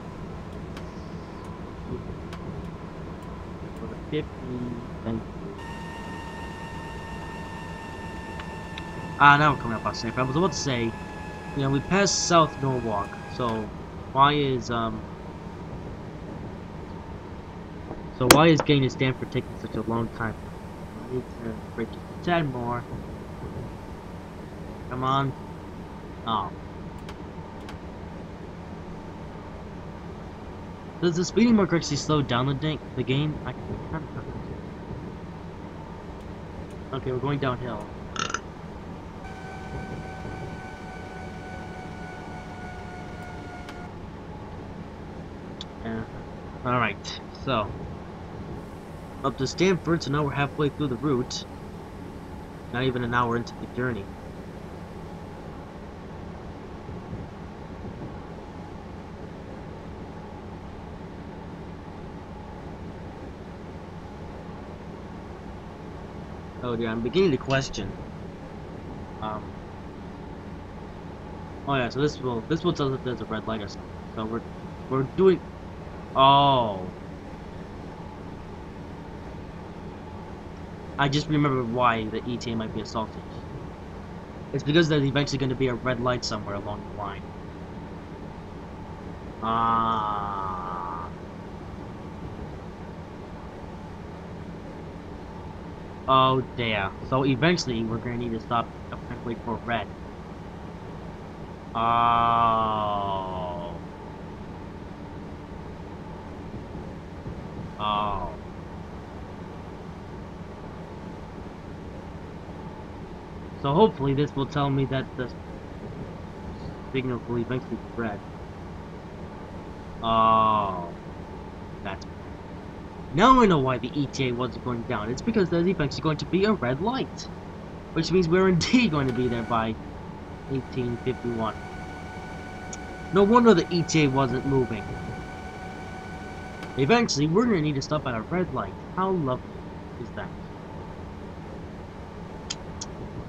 For the 50, thank you. Now we're coming up on safe. I was about to say, you know, we passed South Norwalk, so why is getting to Stanford taking such a long time? I need to break it a tad more. Come on. Oh. Does the speeding marker actually slow down the game? I can't. Okay, we're going downhill. Alright, so up to Stanford, so now we're halfway through the route. Not even an hour into the journey. Oh dear, I'm beginning to question. Um. Oh yeah, so this will tell us if there's a red light or something. So we're doing. Oh, I just remembered why the ETA might be assaulted. It's because there's eventually going to be a red light somewhere along the line. Ah. Oh dear. So eventually we're going to need to stop and wait for red. Oh. Oh. So hopefully this will tell me that the signal will eventually be red. Oh. That's... Now I know why the ETA wasn't going down. It's because there's eventually going to be a red light. Which means we're indeed going to be there by 1851. No wonder the ETA wasn't moving. Eventually, we're going to need to stop at a red light. How lovely is that?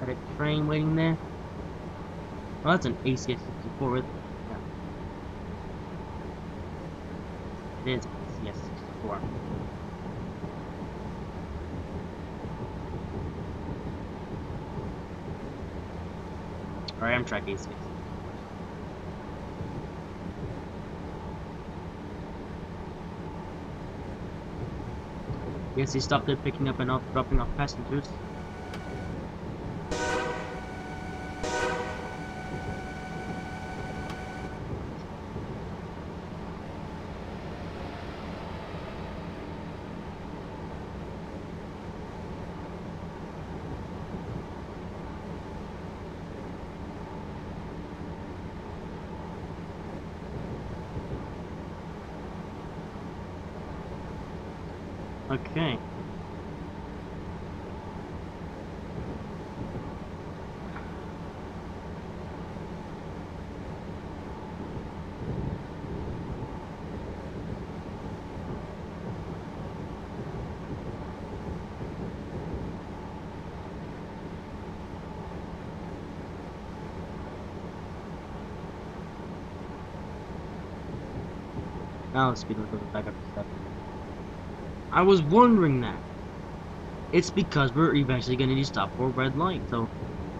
Got a train waiting there. Oh, that's an Acela 64, isn't it? Yeah. It is Acela 64. Or Amtrak Acela. Yes, he stopped there picking up and off, dropping off passengers. Okay. Now the speed limit goes back up to 7. I was wondering that. It's because we're eventually going to need to stop for a red light. So,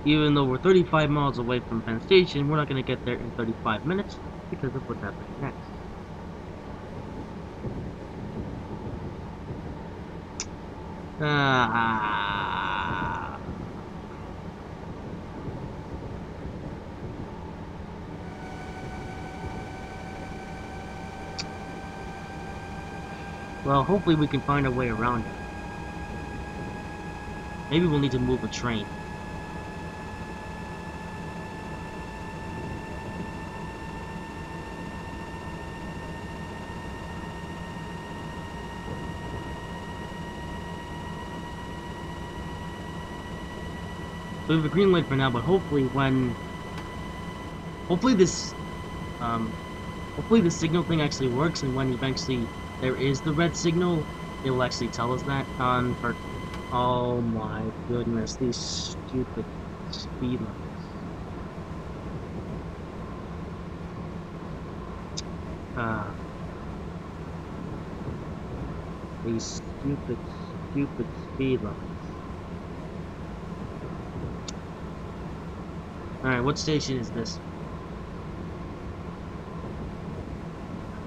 even though we're 35 miles away from Penn Station, we're not going to get there in 35 minutes because of what's happening next. Well, hopefully we can find a way around it. Maybe we'll need to move a train. So we have a green light for now, but hopefully hopefully this signal thing actually works, and when eventually there is the red signal, it will actually tell us that oh my goodness, these stupid speed limits. These stupid speed limits. Alright, what station is this?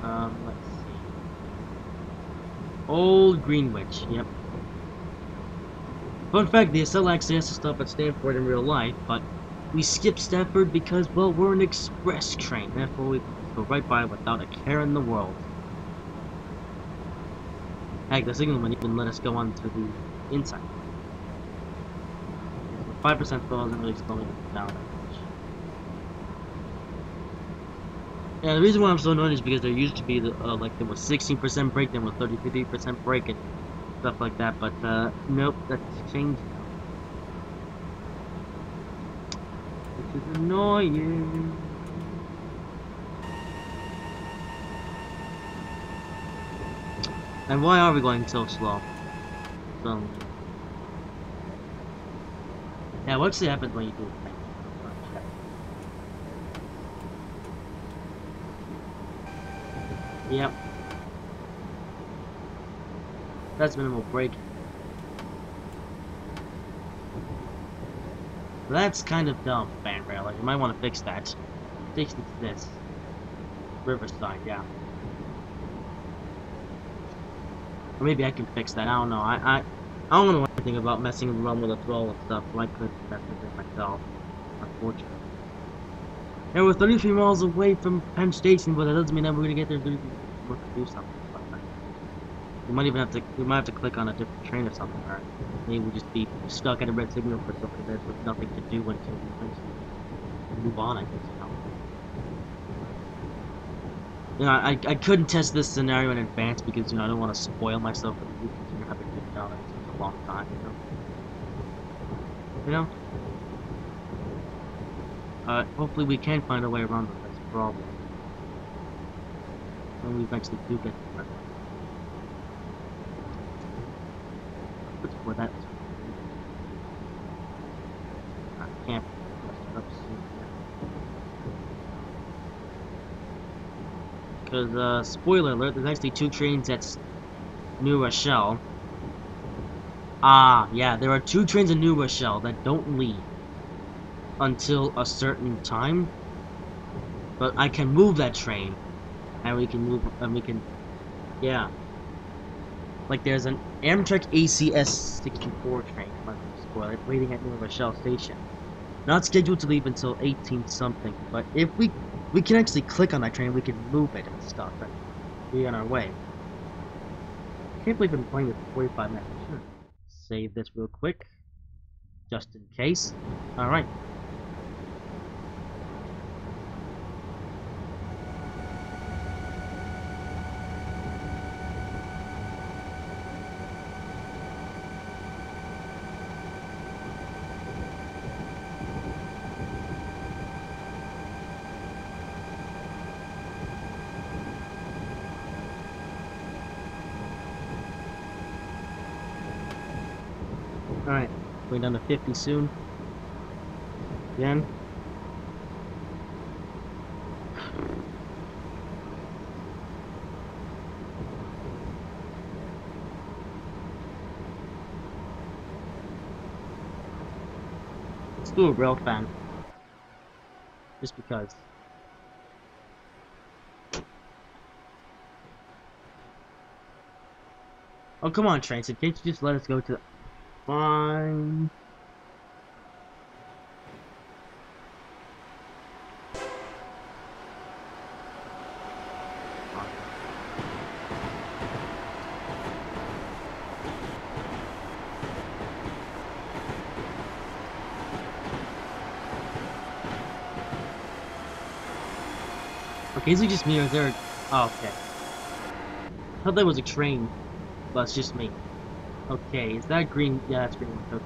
Let's see. Old Greenwich, yep. Fun fact, the Acela actually has to stop at Stanford in real life, but we skipped Stanford because, well, we're an express train. Therefore, we can go right by without a care in the world. Heck, the signal wouldn't even let us go on to the inside. 5% flow isn't really slowing it down that much. Yeah, the reason why I'm so annoyed is because there used to be there was 16% brake, then was 33% brake, and stuff like that, but nope, that's changed now. Which is annoying. And why are we going so slow? Yeah, what actually happens when you do it? Yep. That's minimal braking. That's kind of dumb, fan railing. You might want to fix that. Fix this. Riverside, yeah. Or maybe I can fix that. I don't know. I don't know anything about messing around with a throttle and stuff, so I couldn't mess with it myself. Unfortunately. And we're 33 miles away from Penn Station, but that doesn't mean that we're gonna get there and do something. We might even have to. We might have to click on a different train or something, or maybe we'll just be stuck at a red signal for something that's with nothing to do until we eventually move on. I guess. I couldn't test this scenario in advance because I don't want to spoil myself with the continue having been down it for a long time. Hopefully we can find a way around this problem when we eventually do get to it. Before that, I can't up soon. Because, spoiler alert, there's actually 2 trains at New Rochelle. Yeah, there are 2 trains in New Rochelle that don't leave until a certain time. But I can move that train, and we can, yeah. Like, there's an Amtrak ACS 64 train, spoiler, waiting at New Rochelle Station. Not scheduled to leave until 18 something, but if we can actually click on that train, we can move it and stuff, and be on our way. I can't believe I've been playing this for 45 minutes. Sure. Save this real quick, just in case. Alright. Alright, going down to 50 soon. Again. Let's do a rail fan. Just because. Oh, come on, train. So can't you just let us go to the... Fine. Okay, is it just me or is there... Oh, okay. I thought that was a train, but it's just me. Okay, is that green? Yeah, that's green. Okay.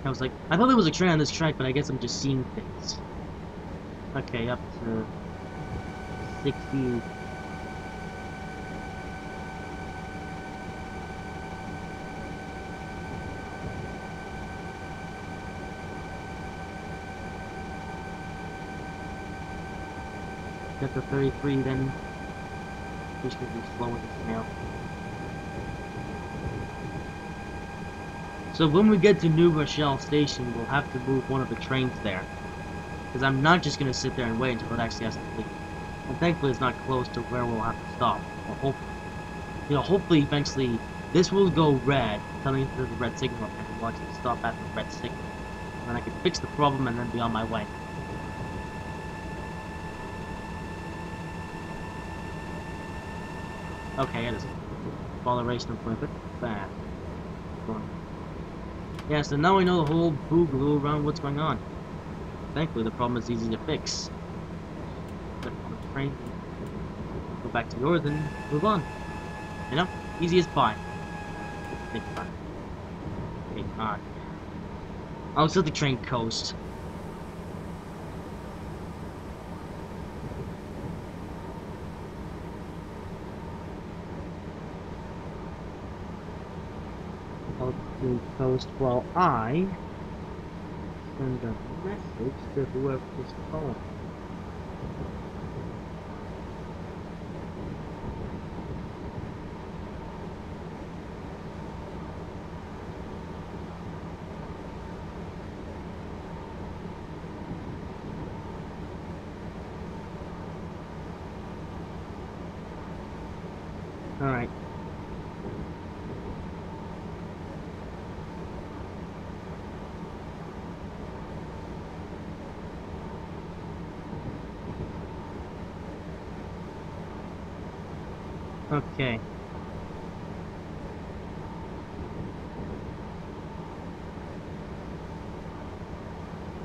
I was like, I thought there was a train on this track, but I guess I'm just seeing things. Okay, up to 60. Get to 33, then just gonna be slowing this now. So when we get to New Rochelle Station, we'll have to move one of the trains there. Because I'm not just going to sit there and wait until it actually has to leave. And thankfully it's not close to where we'll have to stop. Or hopefully eventually this will go red, telling us there's a red signal up there, and we'll actually stop at the red signal. And then I can fix the problem and then be on my way. Okay, it is. Acceleration of a bit fast. Yeah, so now I know the whole boogaloo around what's going on. Thankfully, the problem is easy to fix. But on the train, go back to yours and move on. Easy as pie. Think about it. Okay, alright. I'll just let the train coast. Coast while I send a message to whoever is calling. Alright. Okay.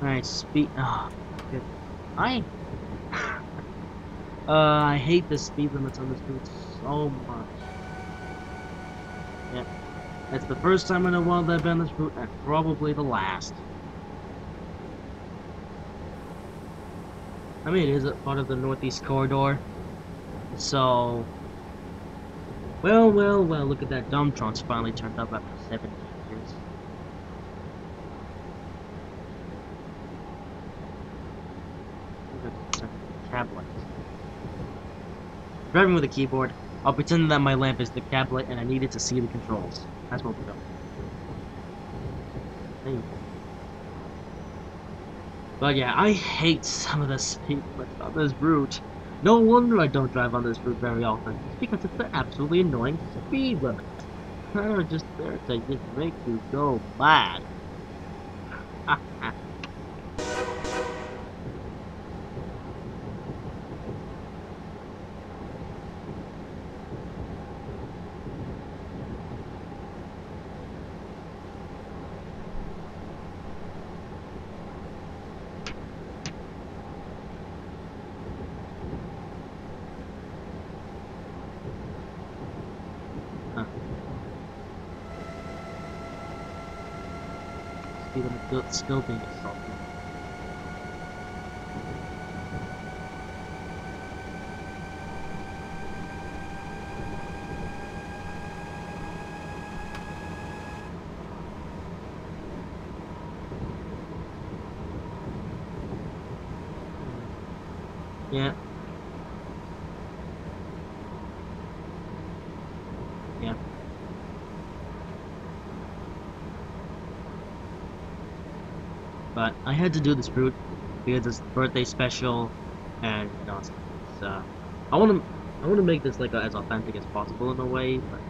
Alright, speed. Oh, good. I hate the speed limits on this route so much. Yeah. It's the first time in a while that I've been on this route, and probably the last. I mean, it is a part of the Northeast Corridor. So. Well, look at that. Dumbtron's finally turned up after 17 years. Cab lights. Driving with a keyboard. I'll pretend that my lamp is the cab light and I needed to see the controls. That's what we're doing. Hey. But yeah, I hate some of the speed limits on this route. No wonder I don't drive on this route very often. It's because it's an absolutely annoying speed limit. They're just there to just make you go mad. Speed limit still being assaulted. Yeah. Yeah. But I had to do this route because it's the birthday special, and you know, it's I want to make this like as authentic as possible in a way, but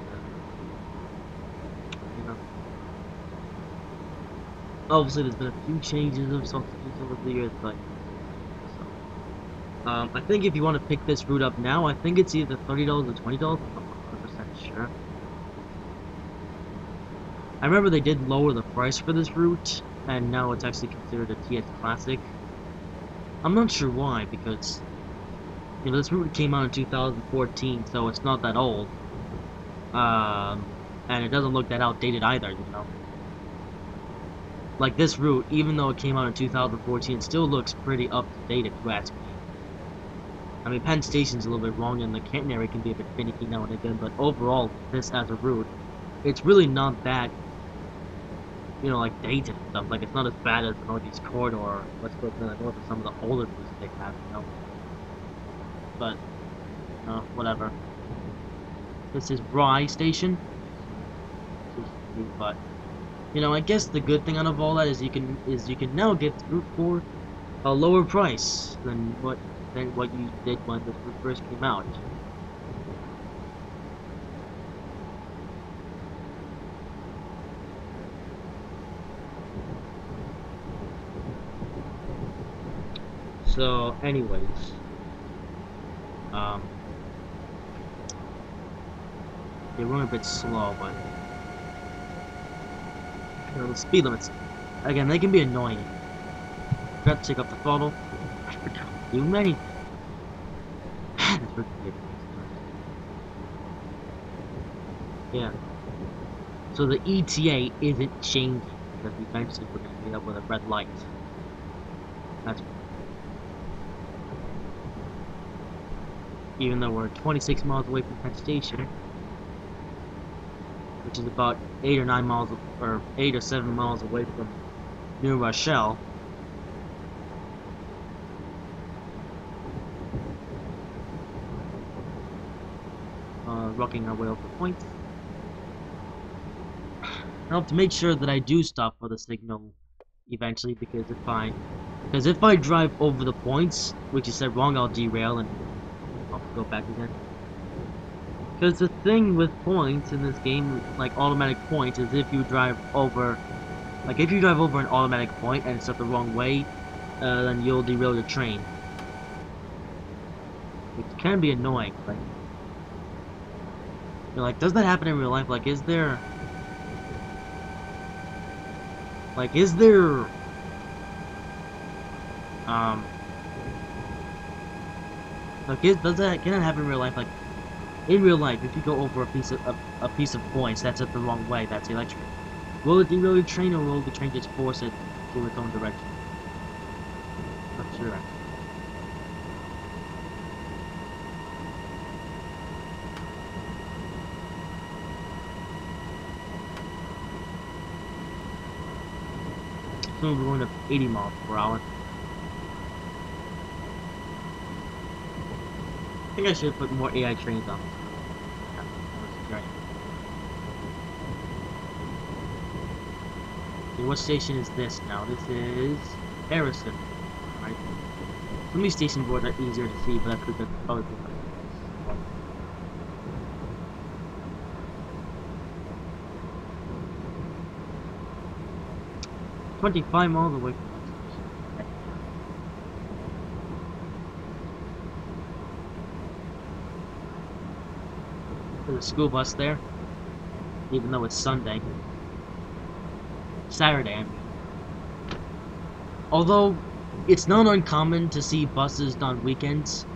you know, obviously there's been a few changes of some things over the years, but so, I think if you want to pick this route up now, I think it's either $30 or $20. I'm not 100% sure. I remember they did lower the price for this route, and now it's actually considered a TX Classic. I'm not sure why, because you know this route came out in 2014, so it's not that old, and it doesn't look that outdated either. You know, like this route, even though it came out in 2014, it still looks pretty up to date if you ask me. I mean, Penn Station's a little bit wrong, and the Canton area can be a bit finicky now and again, but overall, this as a route, it's really not that, you know, like dated and stuff. Like, it's not as bad as the Northeast Corridor or West Coast North or some of the older routes they have, you know. But, whatever. This is Rye Station. But, you know, I guess the good thing out of all that is you can now get the route for a lower price than what you did when this route first came out. So, anyways, they run a bit slow, but you know, the speed limits, again, they can be annoying. Forgot to take up the throttle. I forgot to do anything. That's ridiculous. Yeah. So the ETA isn't changing because eventually we're gonna meet up with a red light. That's even though we're 26 miles away from Penn Station, which is about 8 or 9 miles, or 8 or 7 miles away from New Rochelle. rocking our way over points. Now to make sure that I do stop for the signal eventually, because if I drive over the points, which is said wrong, I'll derail and I'll go back again. Because the thing with points in this game, like automatic points, is if you drive over an automatic point and it's up the wrong way, then you'll derail your train. Which can be annoying, like, you're like, does that happen in real life? Like, is there, can that happen in real life? Like, in real life, if you go over a piece of points that's up the wrong way, that's electric, will it derail your train, or will the train just force it to its own direction? Not sure, actually. So we're going up 80 miles per hour. I think I should put more AI trains on. Okay, what station is this now? This is Harrison, right? Some of these station boards are easier to see, but that's because probably 25 miles away from my station. There's a school bus there, even though it's Saturday, I mean. Although, it's not uncommon to see buses on weekends.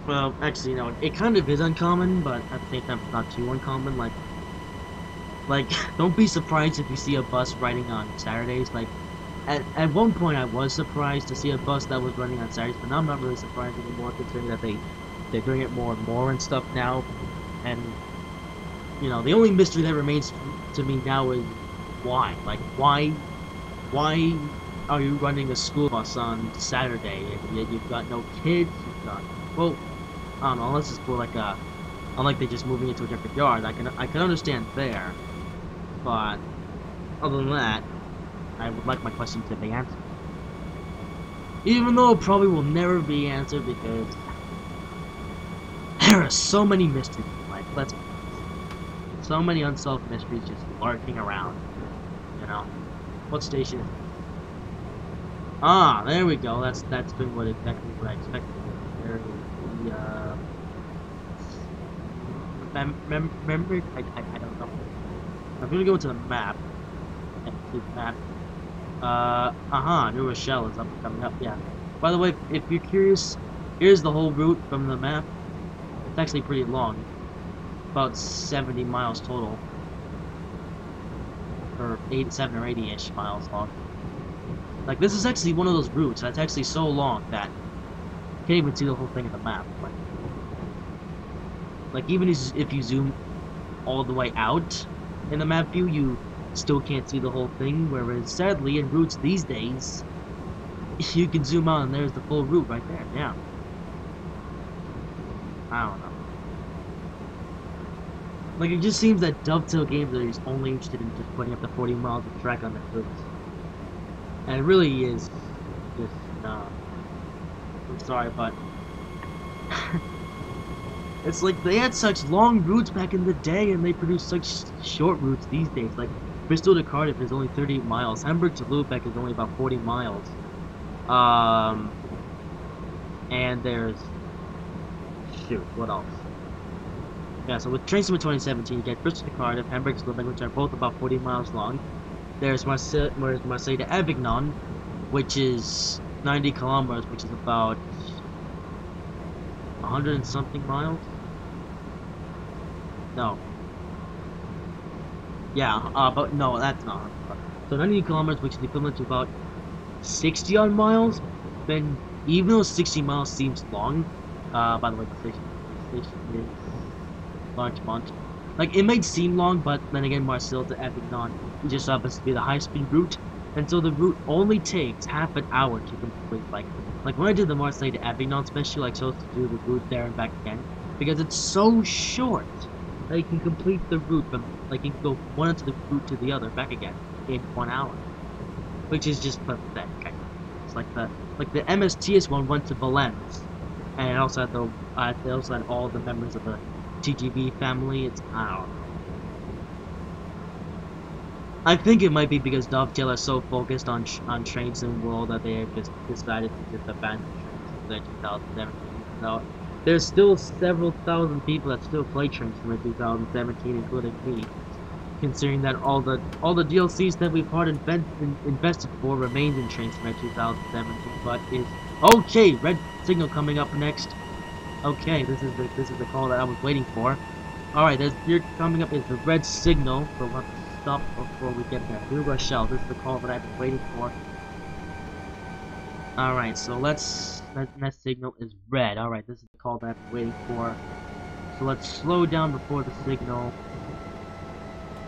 Well, actually, no, it kind of is uncommon, but at the same time, it's not too uncommon. Like, don't be surprised if you see a bus riding on Saturdays. Like, at one point, I was surprised to see a bus that was running on Saturdays, but now I'm not really surprised anymore, considering that they're doing it more and more and stuff now. And, you know, the only mystery that remains to me now is why? Like, why are you running a school bus on Saturday? You've got no kids, you've got, well, I don't know, unless it's for like unlike they just moving into a different yard. I can understand there, but other than that, I would like my question to be answered. Even though it probably will never be answered, because there are so many mysteries in life. Let's be honest. So many unsolved mysteries just lurking around. You know, what station is it? Ah, there we go. That's been exactly what I expected. There is remember? I don't know. I'm gonna go to the map. And see the map. New Rochelle is coming up. Yeah. By the way, if you're curious, here's the whole route from the map. It's actually pretty long, about 70 miles total, or 7 or 80-ish miles long. Like, this is actually one of those routes that's actually so long that you can't even see the whole thing in the map. Like even if you zoom all the way out in the map view, you still can't see the whole thing, whereas sadly in routes these days, you can zoom out and there's the full route right there. Yeah. I don't know. Like, it just seems that Dovetail Games are just only interested in just putting up the 40 miles of track on their routes. And it really is just, I'm sorry, but it's like they had such long routes back in the day, and they produce such short routes these days. Like, Bristol to Cardiff is only 38 miles. Hamburg to Lubeck is only about 40 miles. And there's... shoot, what else? Yeah, so with Train Sim 2017, you get Bristol to Cardiff, Hamburg to Lubeck, which are both about 40 miles long. There's Marseille to Avignon, which is 90 kilometers, which is about 100 and something miles? No. Yeah, but no, that's not. So 90 kilometers, which is equivalent to about 60 odd miles. Then, even though 60 miles seems long, by the way, the station is Larchmont. Like, it might seem long, but then again, Marseille to Avignon just happens to be the high-speed route, And so the route only takes half an hour to complete. Like when I did the Marseille to Avignon special, I chose to do the route there and back again because it's so short that you can complete the route from like you can go from one end of the route to the other back again in 1 hour, which is just pathetic. It's like the MSTS one went to Valence, and it also had they also had all the members of the TGV family. It's I don't know. I think it might be because Dovetail is so focused on Train Sim World that they have just decided to just abandon Train Sim in 2017. So there's still several thousand people that still play Train Sim in 2017, including me. Considering that all the DLCs that we've hard invested for remains in Train Sim 2017, but is okay. Red signal coming up next. Okay, this is the call that I was waiting for. Alright, here coming up is the red signal, so we'll have to stop before we get there. New Rochelle, this is the call that I've been waiting for. Alright, so that signal is red. Alright, this is the call that I've been waiting for. So let's slow down before the signal.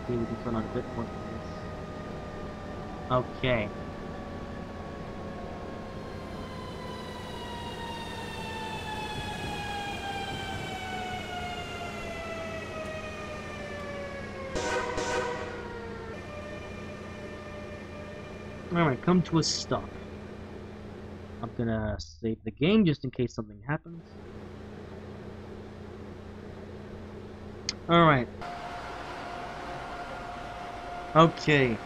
See, we can turn on a bit more than this. Okay. Alright, come to a stop. I'm gonna save the game just in case something happens. Alright. Okay.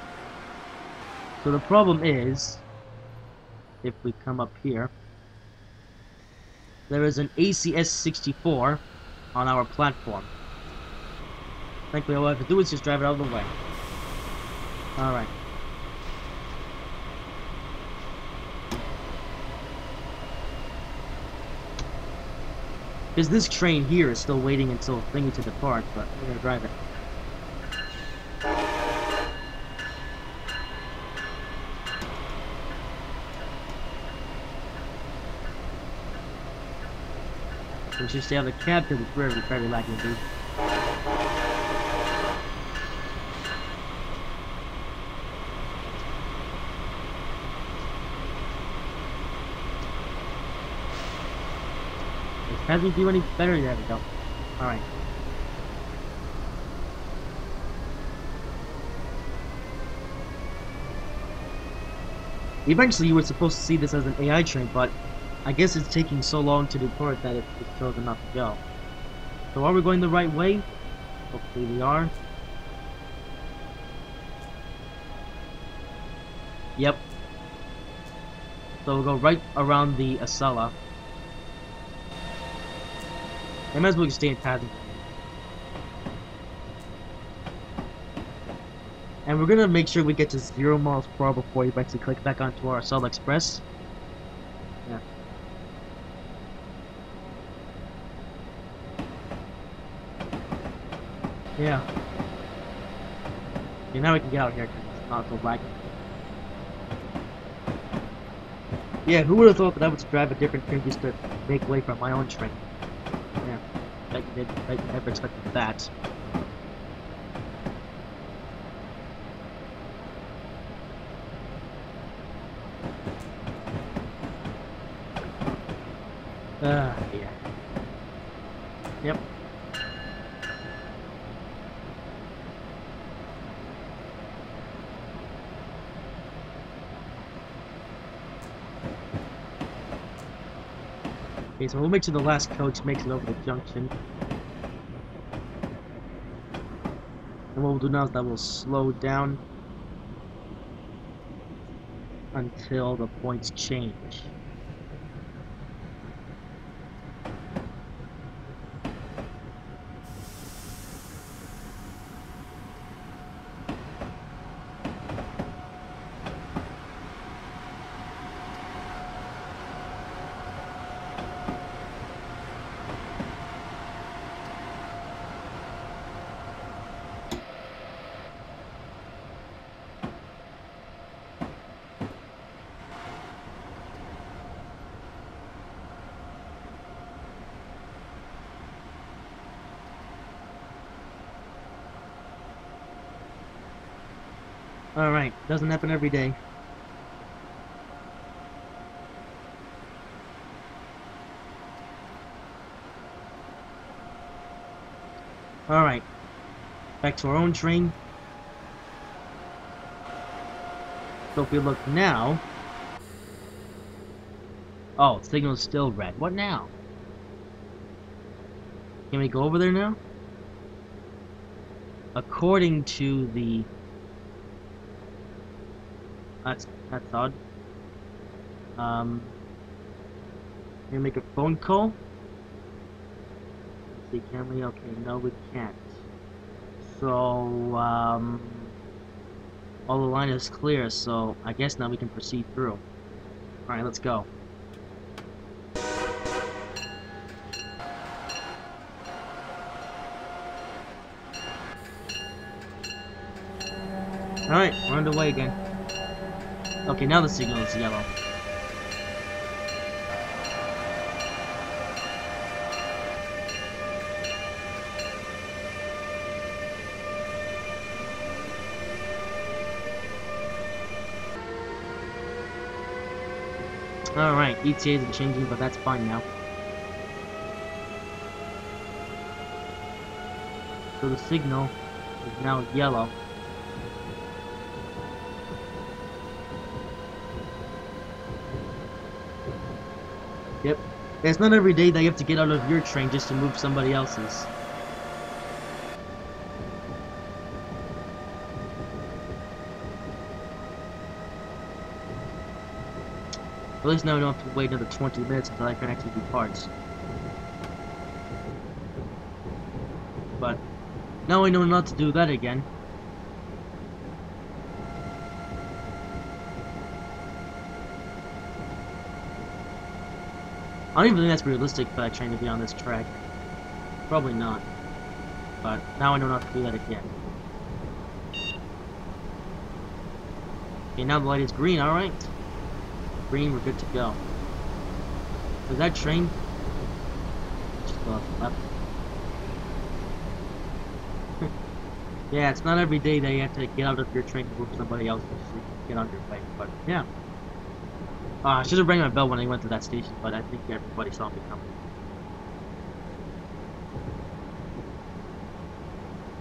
So the problem is, if we come up here, there is an ACS-64 on our platform. Thankfully, all I have to do is just drive it out of the way. Alright. Because this train here is still waiting until thingy to depart, but we're gonna drive it. We should stay out of the cab because it's very, very laggy indeed. Hasn't do any better. There we go. Alright. Eventually you were supposed to see this as an AI train, but I guess it's taking so long to depart that it's chosen not to go. So are we going the right way? Hopefully we are. Yep. So we'll go right around the Acela. I might as well just stay in Paddington. And we're gonna make sure we get to 0 miles per hour before we eventually click back onto our Acela Express. Yeah. Yeah. Okay, now we can get out here because it's not so laggy. Yeah, who would have thought that I would drive a different train just to make way for my own train? Yeah, I never expected that. Yeah. Yep. Okay, so we'll make sure the last coach makes it over the junction. And what we'll do now is that we'll slow down until the points change. Alright, doesn't happen every day. Alright, back to our own train. So if we look now... Oh, signal's still red. What now? Can we go over there now? According to the... That's odd. Can we make a phone call? Let's see, can we? Okay, no we can't. So, all the line is clear, so I guess now we can proceed through. Alright, let's go. Alright, we're underway again. Okay, now the signal is yellow. Alright, ETAs are changing, but that's fine now. So the signal is now yellow. Yep. It's not every day that you have to get out of your train just to move somebody else's. At least now I don't have to wait another 20 minutes until I can actually do parts. But now I know not to do that again. I don't even think that's realistic for that train to be on this track. Probably not. But now I know not to do that again. Okay, now the light is green, alright. Green, we're good to go. Was that train? Just go left. Yeah, it's not every day that you have to get out of your train to move somebody else to get on your way, but yeah. I should have rang my bell when I went to that station, but I think everybody saw me coming.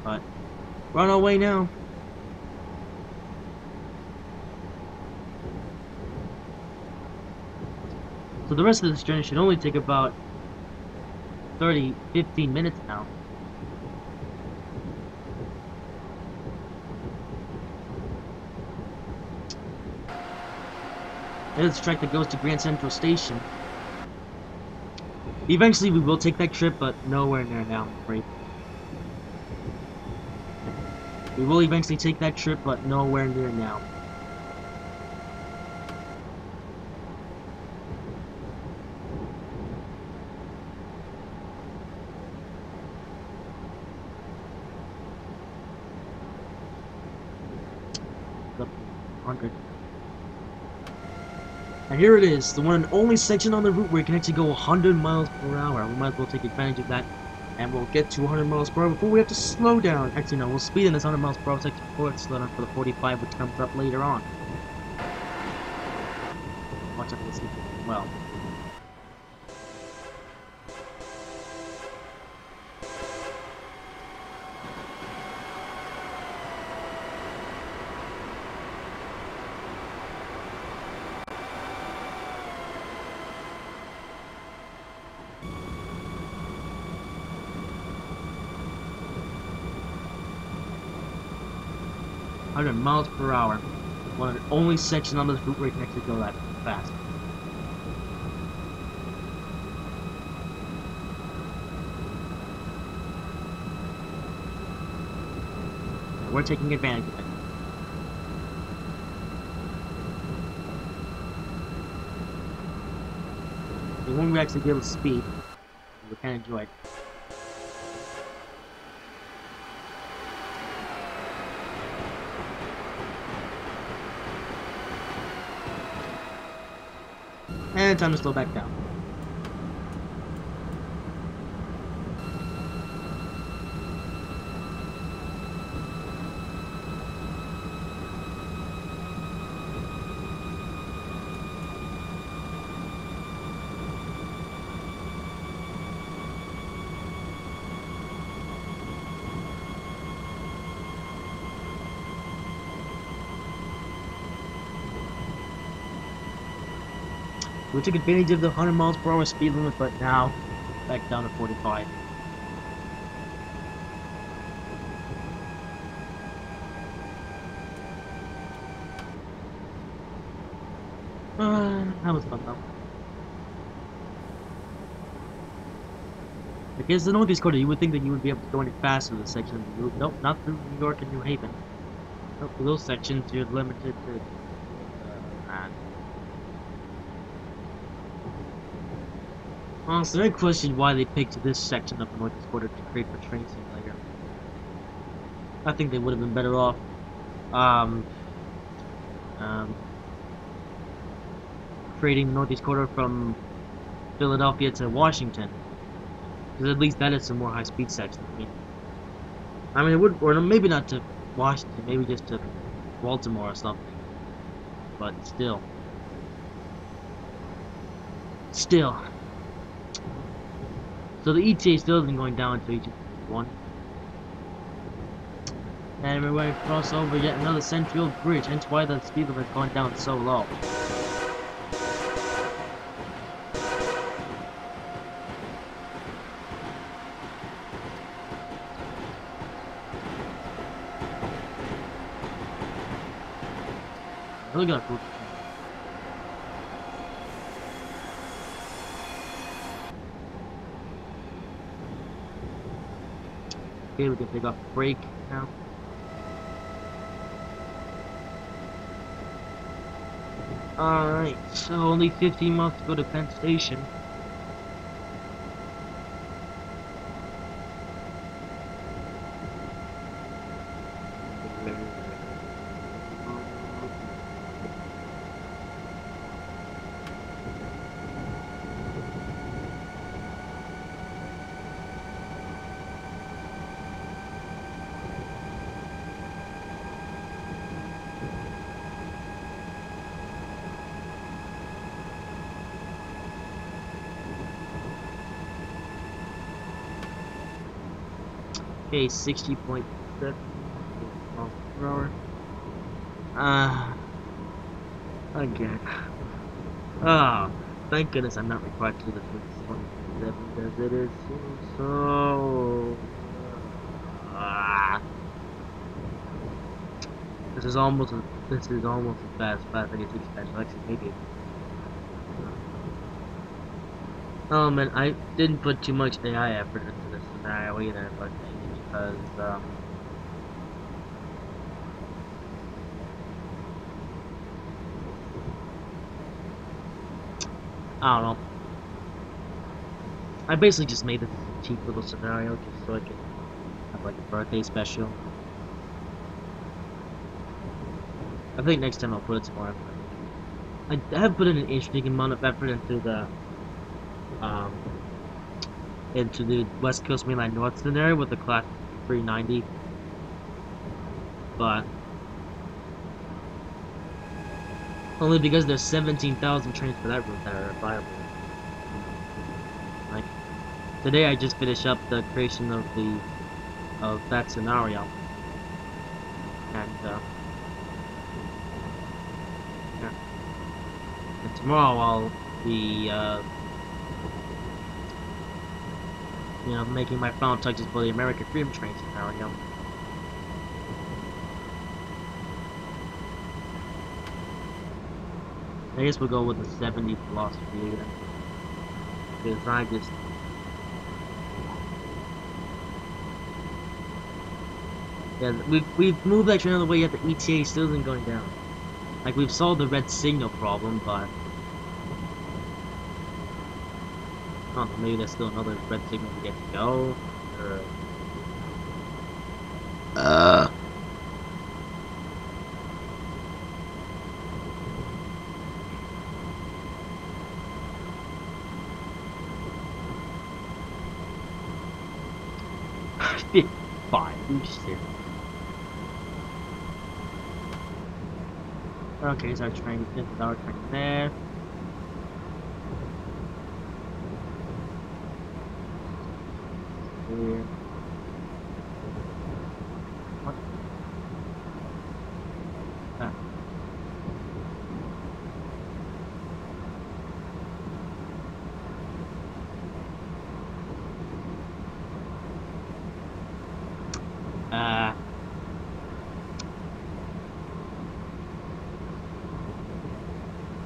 But we're on our way now. So the rest of this journey should only take about 15 minutes now. There's a track that goes to Grand Central Station. Eventually we will take that trip, but nowhere near now, I'm afraid. We will eventually take that trip, but nowhere near now. Up 100. And here it is, the one and only section on the route where you can actually go 100 miles per hour. We might as well take advantage of that, and we'll get to 100 miles per hour before we have to slow down. Actually, no, we'll speed in this 100 miles per hour section before it's slow down for the 45, which comes up later on. Watch out for this as well. Miles per hour. One of the only section on this route where you can actually go that fast. We're taking advantage of it. And when we actually be able to speed, we can enjoy it. And time to slow back down. We took advantage of the 100 miles per hour speed limit, but now back down to 45. That was fun though. I guess in North Dakota, you would think that you would be able to go any faster in the section of the loop. Nope, not through New York and New Haven. Nope, for those sections, you're limited to. Honestly, I question why they picked this section of the North Dakota to create for train simulator. I think they would have been better off um, um, creating North Dakota from Philadelphia to Washington, because at least that is some more high-speed sections. I mean, it would, or maybe not to Washington, maybe just to Baltimore or something. But still. So the ETA still isn't going down until each one. And we're going to cross over yet another Central Bridge, hence why the speed limit is going down so low. Look at that. Okay, we can take off the brake now. Alright, so only 15 miles to go to Penn Station. Okay, 60.7 miles per hour. Again. Oh, thank goodness I'm not required to do this with 27 because it is so. This is almost as fast as I get to special exit maybe. Oh man, I didn't put too much AI effort into this scenario either, but maybe because I don't know. I basically just made this a cheap little scenario just so I can have like a birthday special. I think next time I'll put some more effort. I have put in an interesting amount of effort into the West Coast Mainline North scenario with the Class 390, but only because there's 17,000 trains for that route that are viable. Like today, I just finished up the creation of that scenario, and yeah. And tomorrow I'll be making my final touches for the American Freedom Train scenario. I guess we'll go with the 70 philosophy again. Because I just... Yeah, we've moved that train out of the way, yet the ETA still isn't going down. Like, we've solved the red signal problem, but... I don't know, maybe there's still another red signal to get to go, or... 55, you serious? Okay, so our train, this is our train there. Here. What? Ah.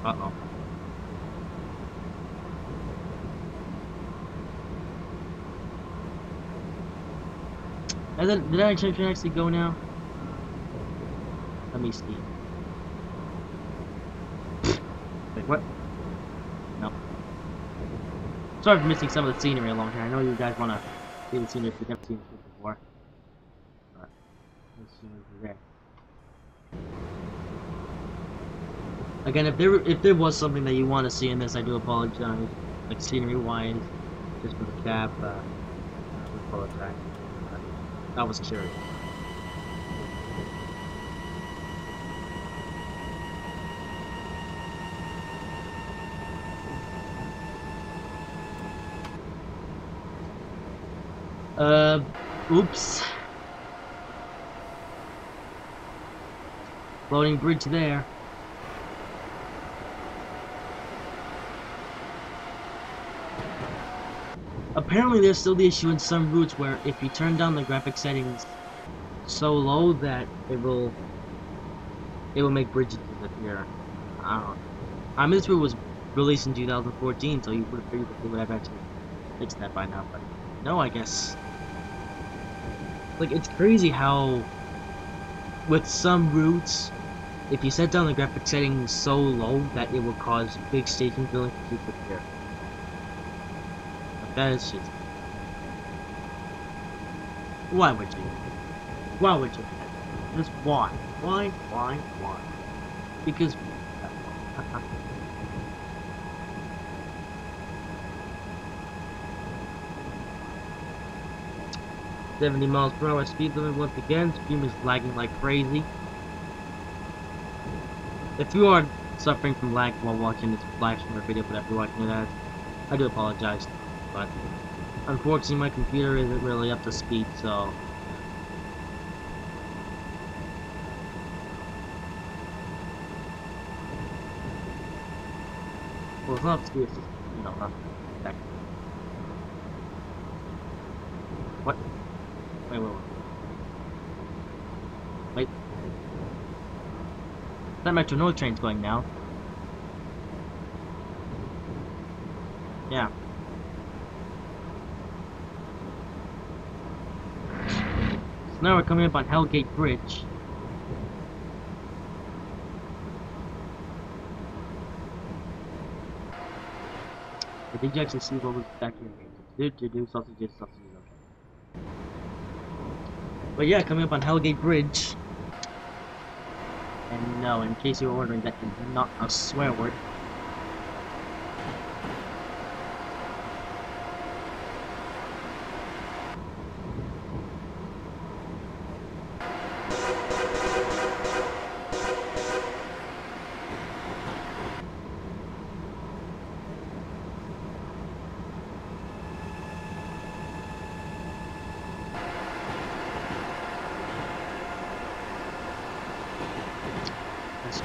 Uh-oh. Did I actually go now? Let me see. Wait, what? No. Sorry for missing some of the scenery along here. I know you guys want to see the scenery if you've never seen this before. But the scenery is there. Again, if there was something that you want to see in this, I do apologize. Like scenery-wise, just for the cap, I do apologize. That was curious. Oops. Floating bridge there. Apparently there's still the issue in some routes where if you turn down the graphic settings so low that it will make bridges disappear. I don't know. I mean, this route was released in 2014, so you would have figured that they would have actually fixed that by now, but no, I guess. Like, it's crazy how with some routes, if you set down the graphic settings so low that it will cause big station drilling to disappear. Like, that is just... Why would you? Why would you? Just why? Why? Because... 70 miles per hour speed limit once again. Stream is lagging like crazy. If you are suffering from lag while watching this live stream or video, whatever you're watching it as, I do apologize. But unfortunately, my computer isn't really up to speed, so. Well, it's not up to speed, it's just, you know, not that. What? Wait. That Metro North train's going now. Yeah. So now we're coming up on Hellgate Bridge. Did you actually see what was back here? Sausages, okay. But yeah, coming up on Hellgate Bridge. And no, in case you were wondering, that is not a swear word.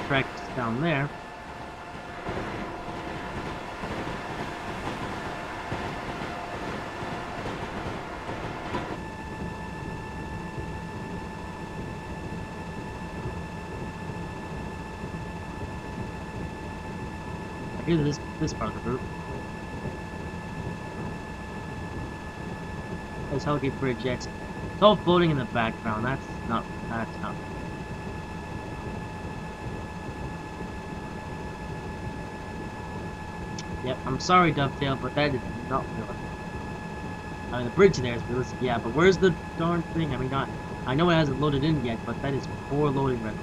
Tracks down there. Here's this part of the route. There's Hellgate Bridge exit. It's all floating in the background. That's not. Yep, I'm sorry, Dovetail, but that is not realistic. I mean, the bridge there is realistic, yeah, but where's the darn thing? I mean, I know it hasn't loaded in yet, but that is poor loading record.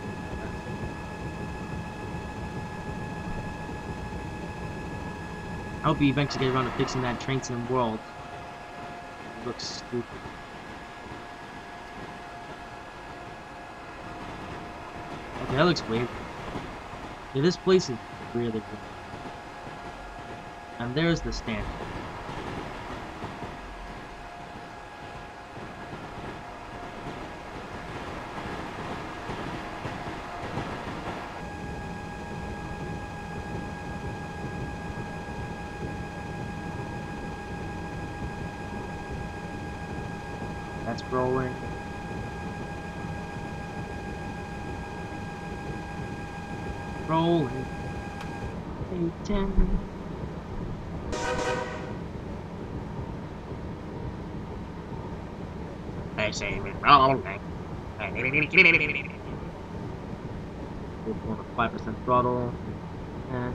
I hope you eventually get around to fixing that train sim world. It looks stupid. Okay, that looks weird. Yeah, this place is really good. And there's the stand. That's rolling. Rolling. 810. I say rolling. 5% throttle. And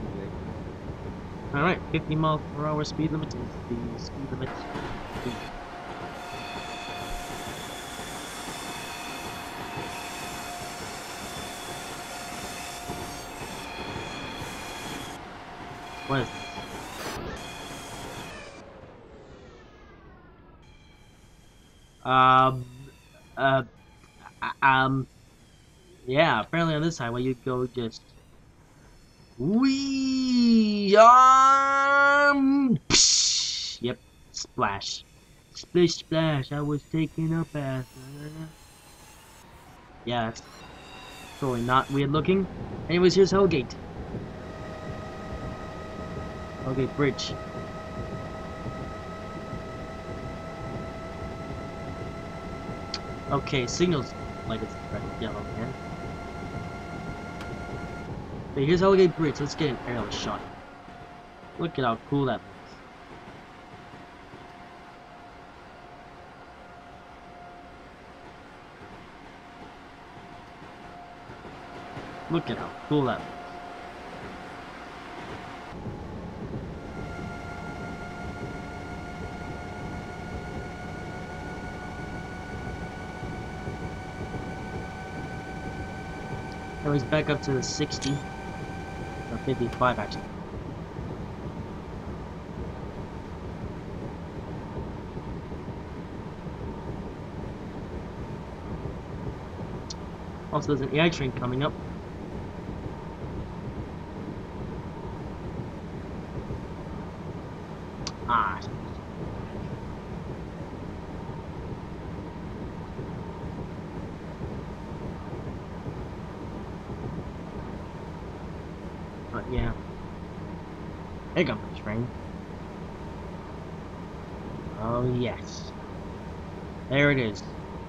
alright, 50 miles per hour speed limit is the speed limit. What is this? Um, uh, yeah, apparently on this highway you go just wee yep, splash. Splish splash, I was taking a bath. Yeah, that's totally not weird looking. Anyways, here's Hellgate. Hellgate Bridge. Okay, signals like it's red, yellow again. Okay, here's Hellgate Bridge. Let's get an aerial shot. Look at how cool that looks. Look at how cool that looks. Anyways, back up to the 60. Or 55 actually. Also, there's an AI train coming up. Ah. But yeah. There comes the train. Oh yes. There it is.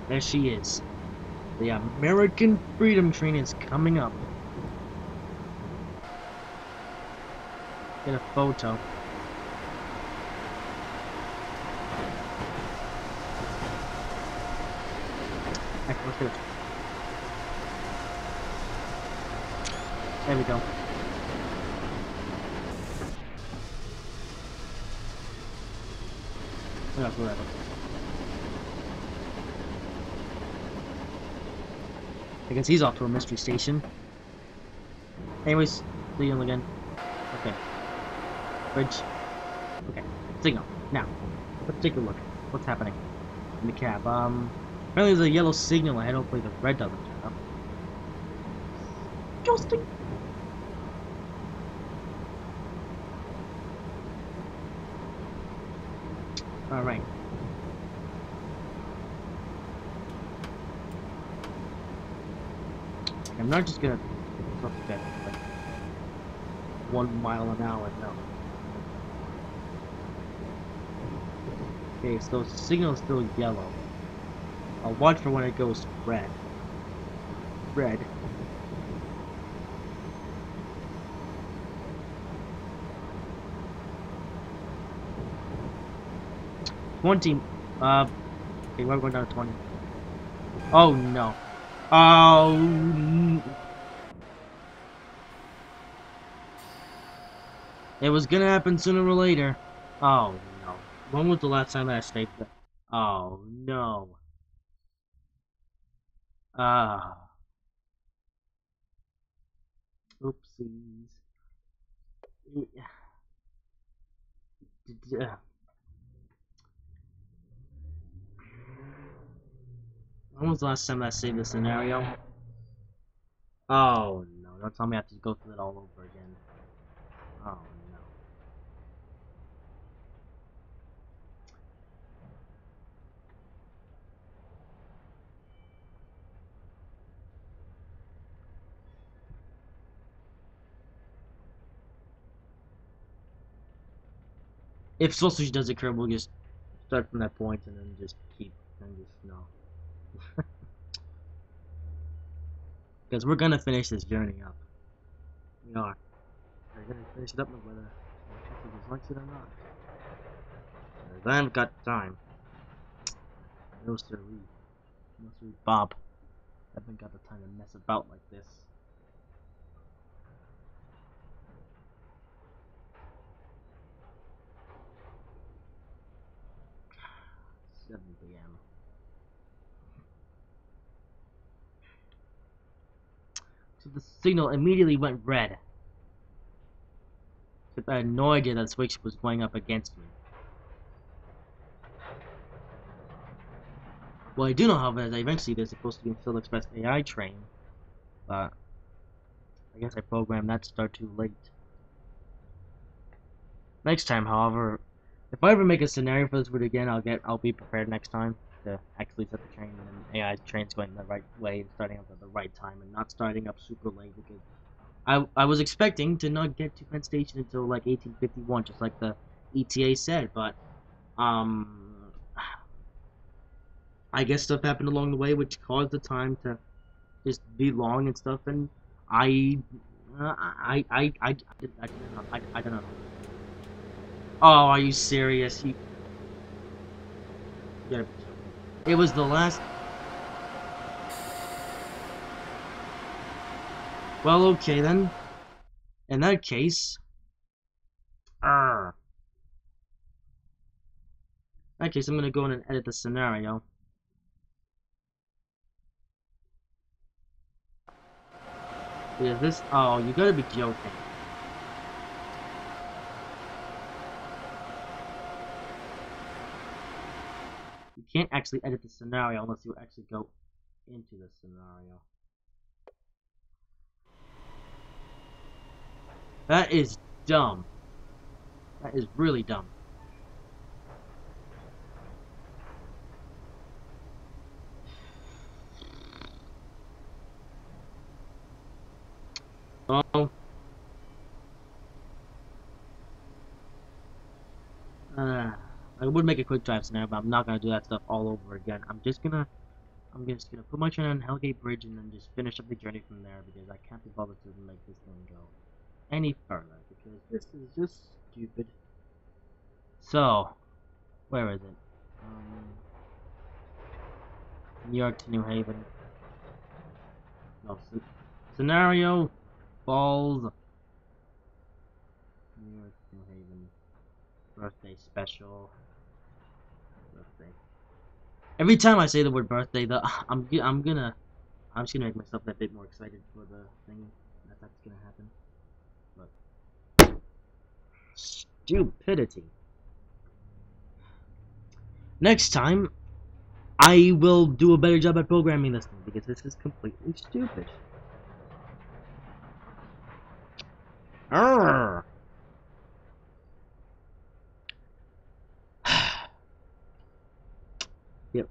There she is. The American Freedom Train is coming up. Get a photo. Actually, let's get it. There we go. Whatever. I guess he's off to a mystery station. Anyways, signal again. Okay. Bridge. Okay. Signal. Now, let's take a look. What's happening in the cab? Apparently there's a yellow signal ahead. Hopefully the red doesn't turn up. Justin. Alright. I'm not just gonna look at like 1 mile an hour, no. Okay, so the signal is still yellow. I'll watch for when it goes red. Red. Okay, we're going down to 20. Oh no. Oh. It was gonna happen sooner or later. Oh no. When was the last time that I stayed there? Oh no. Ah. Oopsies. When was the last time I saved this scenario? Oh no, don't tell me I have to go through it all over again. Oh no. If sausage does occur, we'll just start from that point and then just keep and just no. Because we're gonna finish this journey up. We are. There we finish it up whether he likes it or not. I haven't got time. No siree. No siree, Bob. I haven't got the time to mess about like this. 7 p.m. So the signal immediately went red. Except I had no idea that switch was going up against me. Well, I do know, however, that eventually there's supposed to be an Acela Express AI train, but I guess I programmed that to start too late. Next time, however, if I ever make a scenario for this route again, I'll be prepared next time to actually set the train and AI train's going the right way and starting up at the right time and not starting up super late because I was expecting to not get to Penn Station until like 1851, just like the ETA said, but I guess stuff happened along the way which caused the time to just be long and stuff, and I don't know. Oh, are you serious? Yeah, it was the last. Well, okay then. In that case, in that case, I'm gonna go in and edit the scenario. Because this. Oh, you gotta be joking. You can't actually edit the scenario unless you actually go into the scenario. That is dumb. That is really dumb. Oh. I would make a quick drive scenario, but I'm not gonna do that stuff all over again. I'm just gonna put my train on Hellgate Bridge and then just finish up the journey from there because I can't be bothered to make this thing go any further because this is just stupid. So, where is it? New York to New Haven. No, scenario Falls. New York to New Haven. Birthday special. Birthday. Every time I say the word birthday, I'm just gonna make myself a bit more excited for the thing that's gonna happen. But stupidity. Next time, I will do a better job at programming this thing because this is completely stupid. Arrgh. Yep.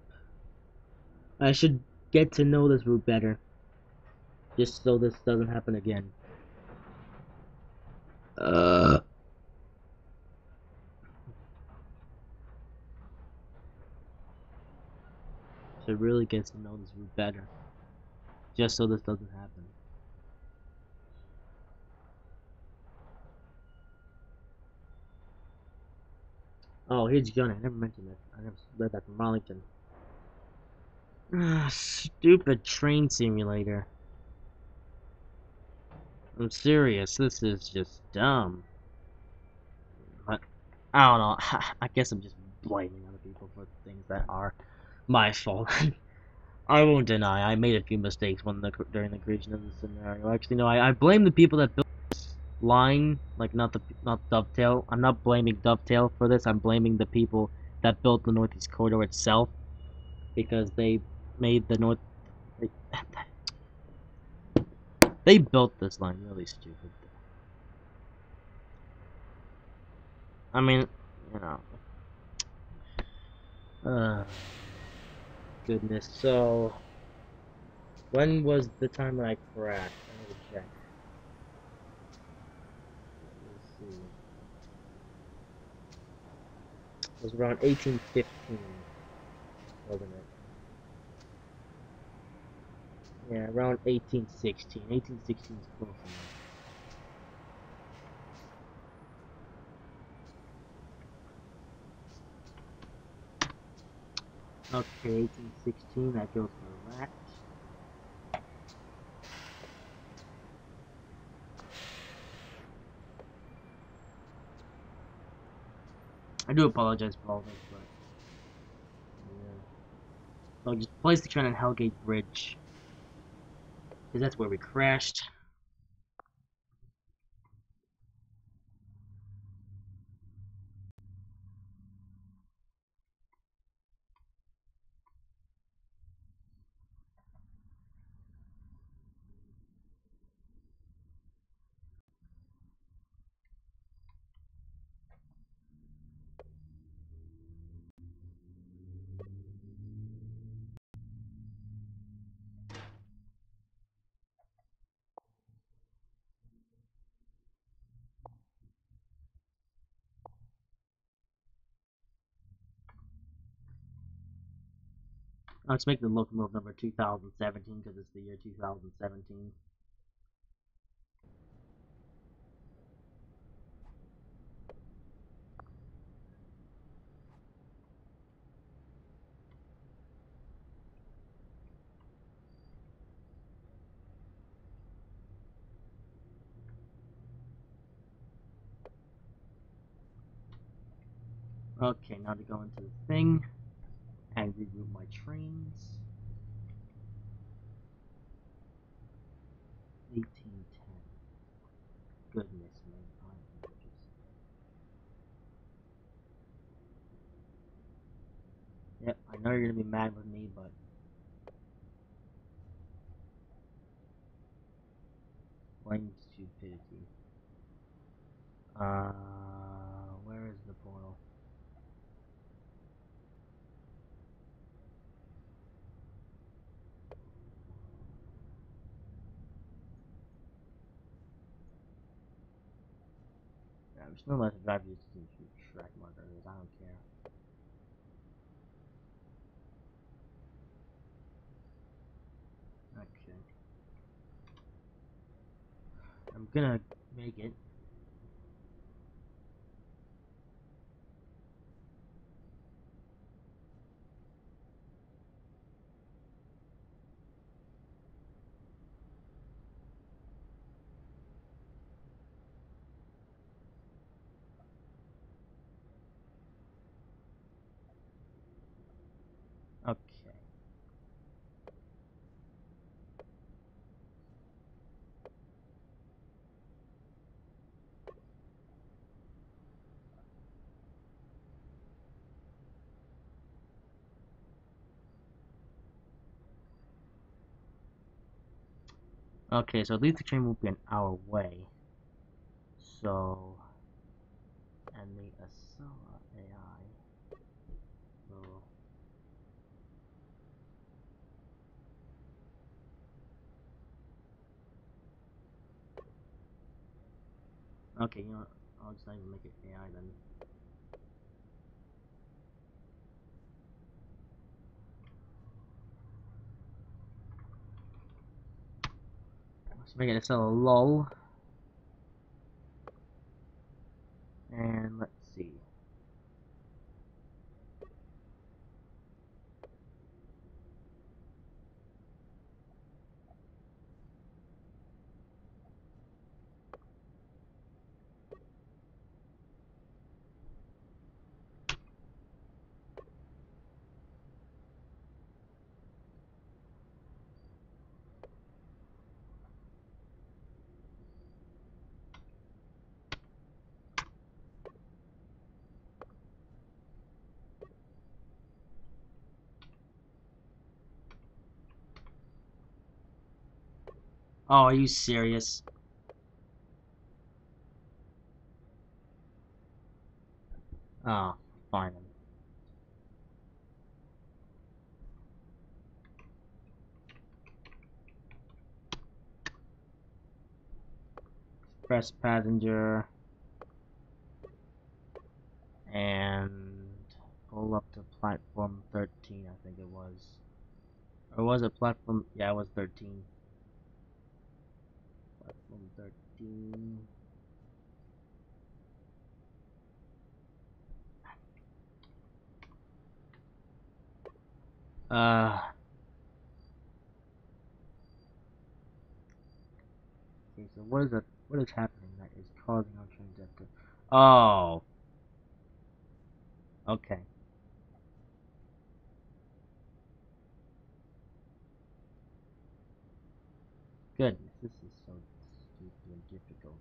I should get to know this route better, just so this doesn't happen again. Should really get to know this route better, just so this doesn't happen. Oh, here's Johnny. I never mentioned that. I never read that from Arlington. Stupid train simulator. I'm serious. This is just dumb. But I don't know. I guess I'm just blaming other people for things that are my fault. I won't deny I made a few mistakes during the creation of the scenario. Actually, no, I blame the people that built this line, like not Dovetail. I'm not blaming Dovetail for this. I'm blaming the people that built the Northeast Corridor itself because they made the North. They built this line really stupid. I mean, you know. Goodness. So, when was the time that I crashed? I need to check. Let's see. It was around 1815, wasn't it? Yeah, around 1816. 1816 is close enough. Okay, 1816, that goes for that. I do apologize for all this, but yeah. So just place the train on Hellgate Bridge, because that's where we crashed. Let's make the locomotive number 2017 because it's the year 2017. Okay, now to go into the thing and reroute my trains. 1810. Goodness me, I am just. Yep, I know you're gonna be mad with me, but blame stupidity. Where is the portal? Yeah, I'm just gonna let the driver use the track markers. I don't care. Okay. I'm gonna make it. Okay. Okay, so at least the train will be an hour away. So, and the Acela AI will. Okay, you know what? I'll just not even make it AI then. Let's make it Acela lol. And let's see. Oh, are you serious? Oh, fine. Express passenger and pull up to platform 13, I think it was. Or was it platform? Yeah, it was 13. Platform 13. Okay, so what is that? What is happening that is causing our train to? Oh, okay. Goodness, this is so stupid and difficult.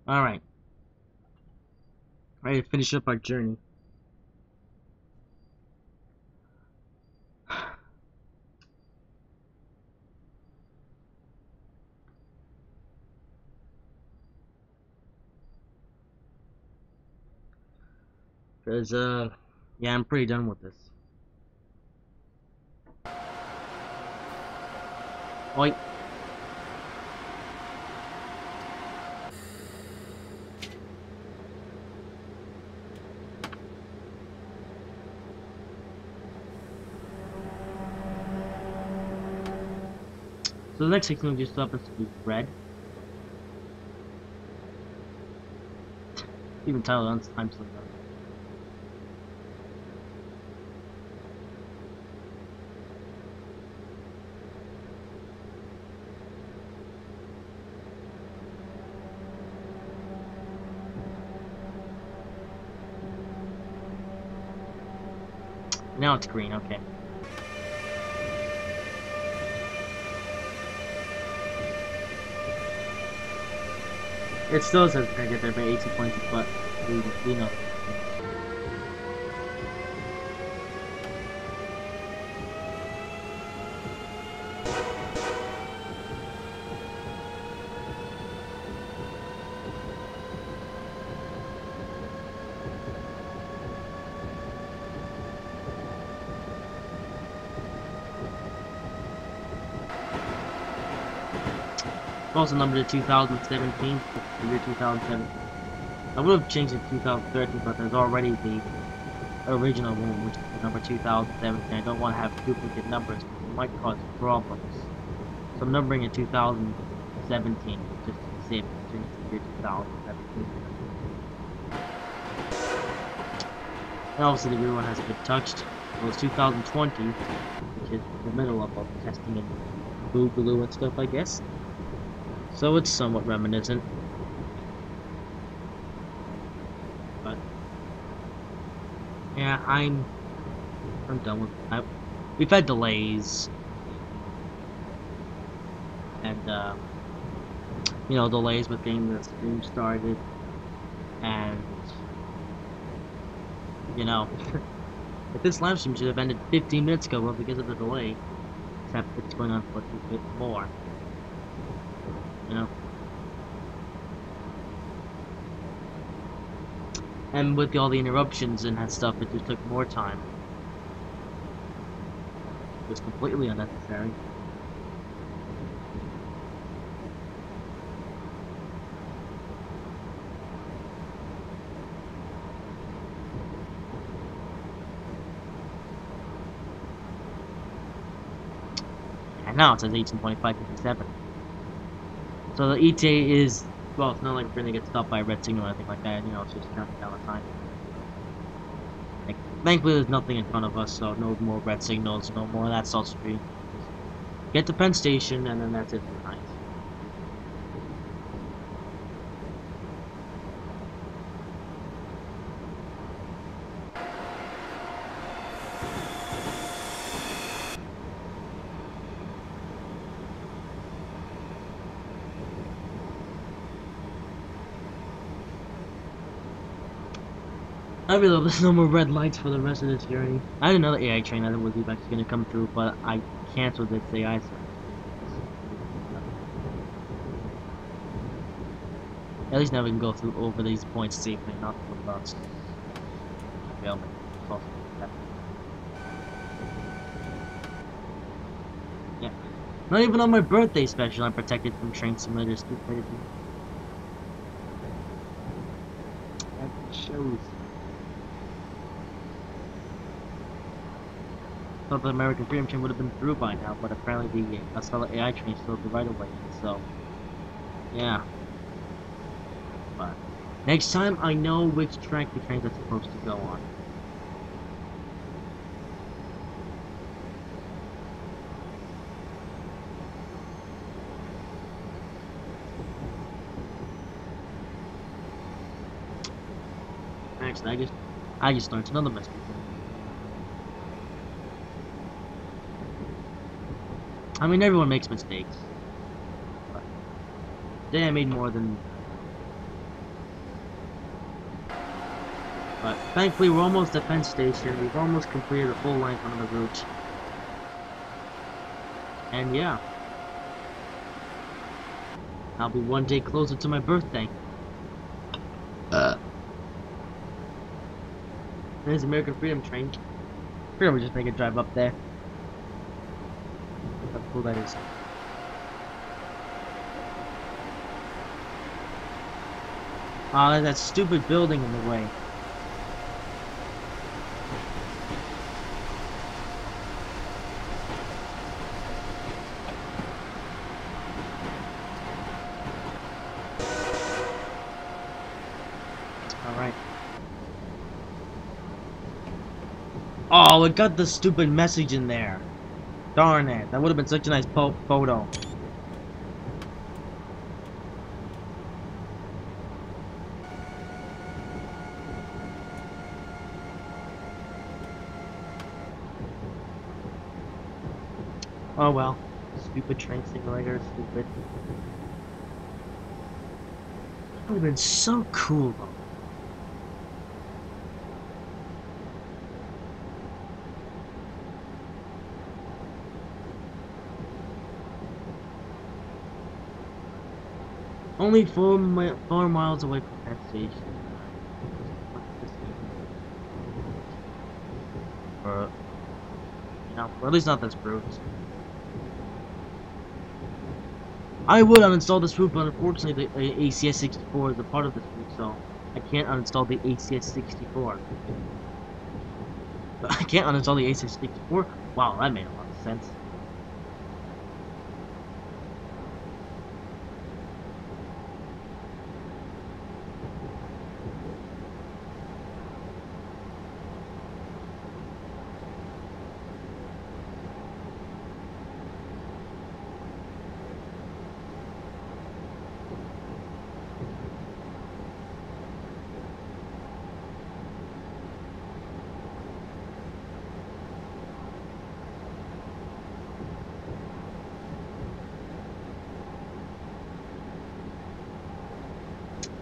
All right, ready to finish up our journey. Cause yeah, I'm pretty done with this. Oi. So the next thing we just happens to be red. Even titled on time slip. Now it's green. Okay. It still says we're gonna get there by 18 points, but we know. Also numbered to 2017, the year 2017. I would have changed it to 2013, but there's already the original one, which is the number 2017. I don't want to have duplicate numbers because it might cause problems. So I'm numbering it 2017, just to be safe, turn it to the year 2017. And obviously the rear one has been touched. It was 2020, which is the middle of all the testing and boogaloo and stuff, I guess. So it's somewhat reminiscent. But yeah, I'm done with it. We've had delays. And you know, delays with getting the stream started. And you know, if this live stream should have ended 15 minutes ago, well, because of the delay, except it's going on for a bit more. You know, and with all the interruptions and that stuff, it just took more time. It was completely unnecessary. And now it says 18.557. So the ETA is, well, it's not like we're gonna get stopped by a red signal or anything like that, you know, it's just counting down the time. Like, thankfully there's nothing in front of us, so no more red signals, no more of that salt street. Just get to Penn Station, and then that's it for the night. I really hope there's no more red lights for the rest of this journey. I had another AI train that was actually going to come through, but I canceled its AI service. At least now we can go through over these points safely, not for the bus. Yeah. Not even on my birthday special, I'm protected from train simulator stupidity. That shows. Thought the American Freedom Train would have been through by now, but apparently the Acela AI train still the right of way in, so yeah. But next time I know which track the trains are supposed to go on. Actually, I just learned another mistake. I mean, everyone makes mistakes. But today I made more than. But thankfully, we're almost at Penn Station. We've almost completed the full length on the route. And yeah, I'll be one day closer to my birthday. There's the American Freedom Train. Figure we just make a drive up there. Look how cool that is. Ah, that stupid building in the way. Alright. Oh, it got the stupid message in there. Darn it. That would have been such a nice photo. Oh well. Stupid train simulator, stupid. That would have been so cool though. Only 4 miles away from Penn Station. Or, or at least not this route. I would uninstall this route, but unfortunately the ACS 64 is a part of this route, so I can't uninstall the ACS 64. But I can't uninstall the ACS 64? Wow, that made a lot of sense.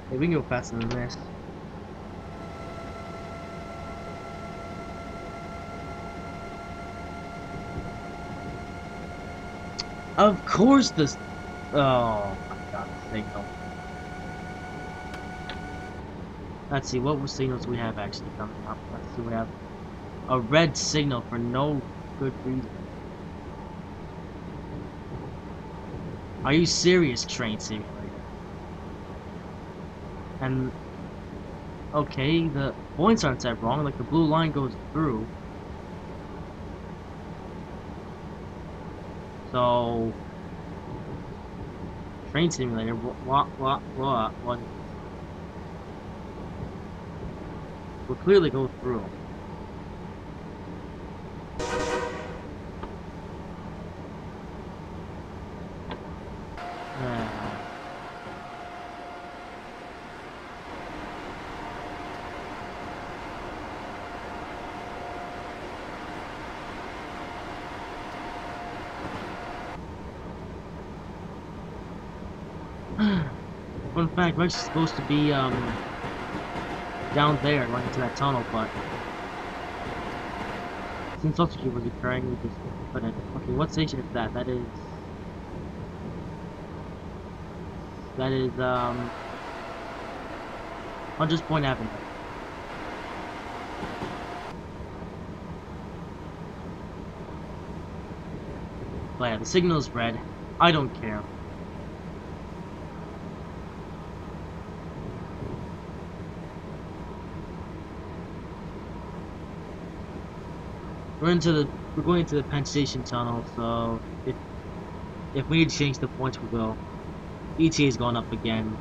Hey, we can go faster than this. Of course this... Oh my god, the signal. Let's see, what signals we have actually coming up? Let's see, we have a red signal for no good reason. Are you serious, train simulator? And okay, the points aren't set wrong, like the blue line goes through. So train simulator, what will clearly go through. Fun fact, we're actually supposed to be, down there going into that tunnel, but since obstacle was occurring, we just put it. Okay, what station is that? That is Hunters Point Avenue. But yeah, the signal is red. I don't care. We're going into the Penn Station tunnel, so if we need to change the points, we will. ETA is going up again.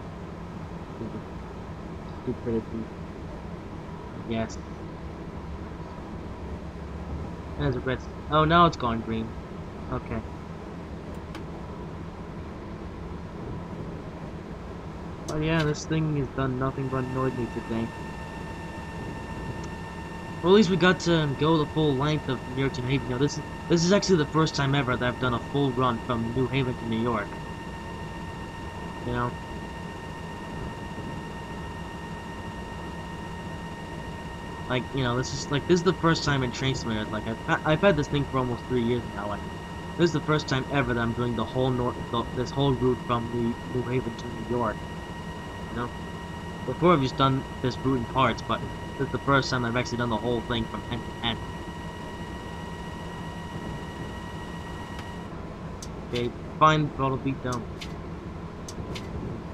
Stupidity. Yes. There's a red. Oh, now it's gone green. Okay. But yeah, this thing has done nothing but annoyed me today. Well, at least we got to go the full length of New York to New Haven. You know, this is actually the first time ever that I've done a full run from New Haven to New York. You know. Like, you know, this is the first time in Train Simulator. Like, I've had this thing for almost 3 years now, and this is the first time ever that I'm doing the whole this whole route from New Haven to New York. You know, before I've just done this route in parts, but this is the first time I've actually done the whole thing from end to end. Okay, fine, throttle beat down.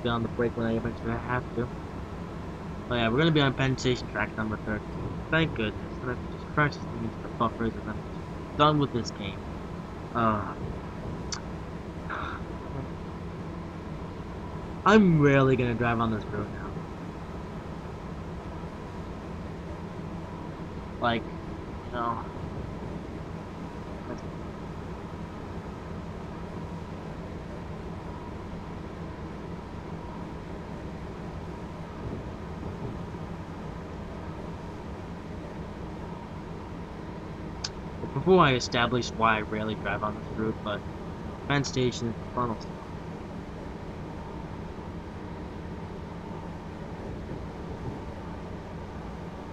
Be on the brake when I eventually have to. Oh yeah, we're gonna be on Penn Station track number 13. Thank goodness. And I can just crash this thing into the buffers and I'm done with this game. I'm rarely gonna drive on this road now. Like, you know. Before I establish why I rarely drive on this route, but Penn Station is funnel stuff.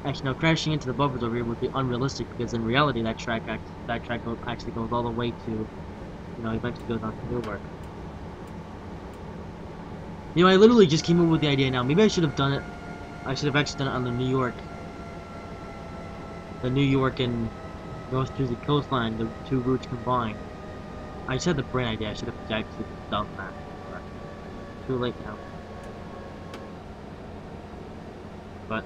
Actually, no, crashing into the buffers over here would be unrealistic because in reality, that track actually goes all the way to, you know, eventually goes on to Newark. You know, I literally just came up with the idea now. Maybe I should have done it. I should have actually done it on the New York and North Jersey coastline, the two routes combined. I just had the brain idea. I should have actually done that. But too late now. But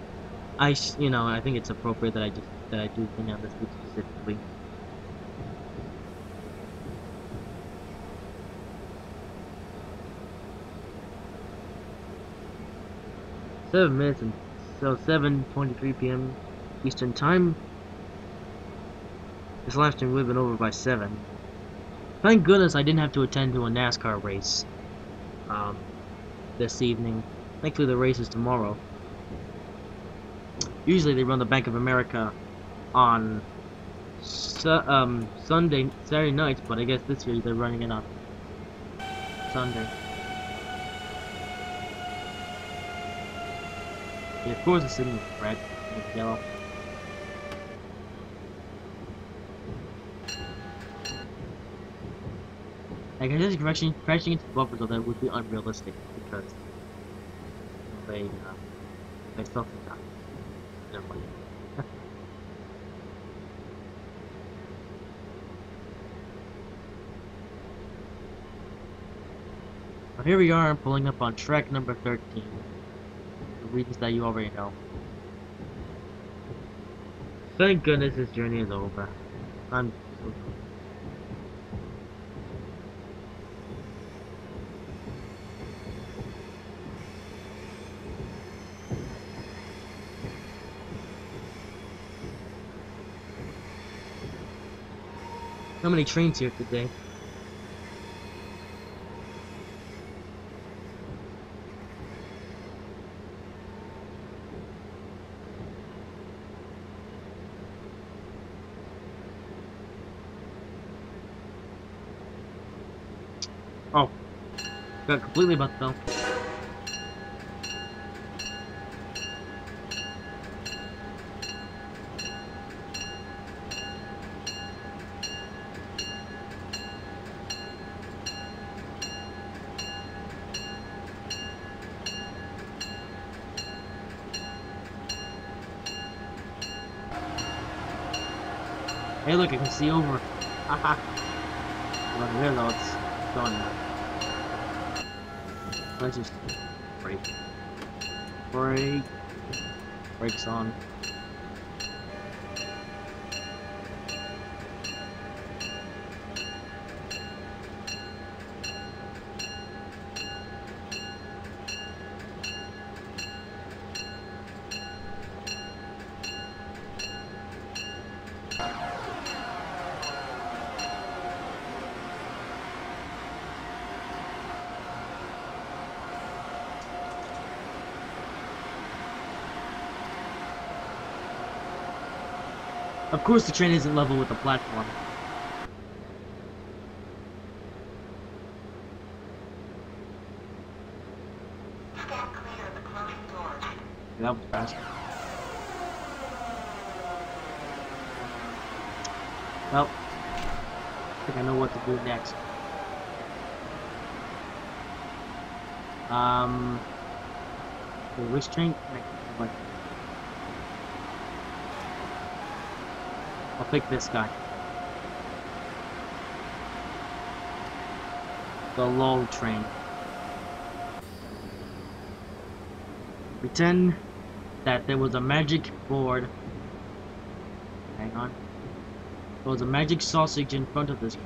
you know, I think it's appropriate that I do thing on this route specifically. And so 7:23 p.m. Eastern Time. This live stream would have been over by 7. Thank goodness I didn't have to attend to a NASCAR race this evening. Thankfully the race is tomorrow. Usually they run the Bank of America on Saturday nights, but I guess this year they're running it on Sunday. Yeah, of course the signal is red and yellow. Like, I guess crashing into the buffers, though, that would be unrealistic because they self-destruct. Never mind. But here we are, pulling up on track number 13. The reasons that you already know. Thank goodness this journey is over. I'm so How many trains here today? Oh, forgot completely about the bell. Hey, look, I can see over. Haha. Well, here though, it's going now. Let's just break. Break. Brakes on. Of course, the train isn't level with the platform. Stand clear of the closing doors. Yeah, that was fast. Well, I think I know what to do next. Okay, which train can I like? I'll pick this guy. The lull train. Pretend that there was a magic board. Hang on. There was a magic sausage in front of this train.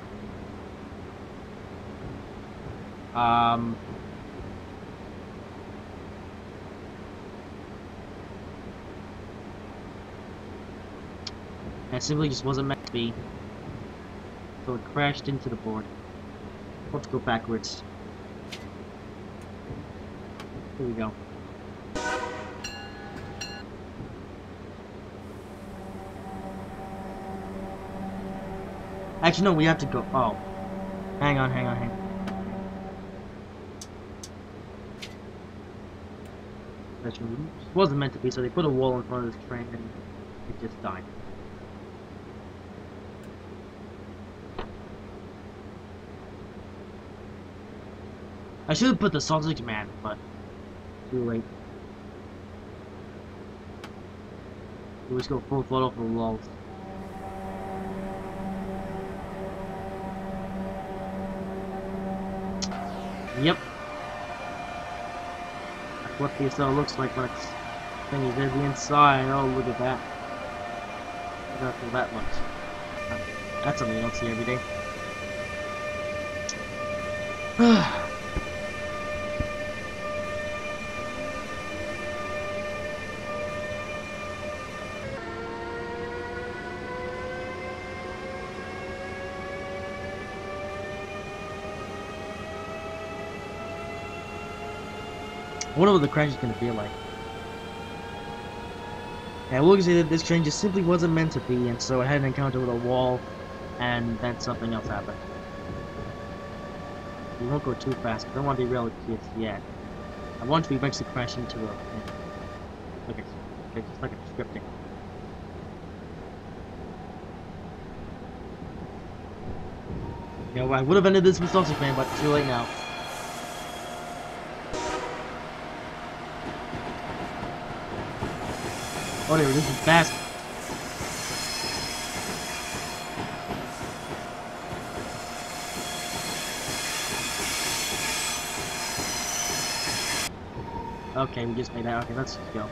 And it simply just wasn't meant to be. So it crashed into the board. Let's go backwards. Here we go. Actually, no, we have to go. Oh. Hang on. That wasn't meant to be, so they put a wall in front of this train and it just died. I should have put the sausage man, but too late. We just go full throttle for lulls. Yep. That's what the Acela looks like when it's thingy there's the inside. Oh, look at that. Look at how that looks. That's something you don't see every day. I wonder what the crash is going to be like. And we'll say that this train just simply wasn't meant to be, and so it had an encounter with a wall, and then something else happened. We won't go too fast, because I don't want to derail the kids yet. I want to eventually crash into a... Okay, just like a scripting. You know, I would have ended this with Sausage Man, but too late now. Oh, they were this is fast. Okay, we just made that. Okay, let's just go.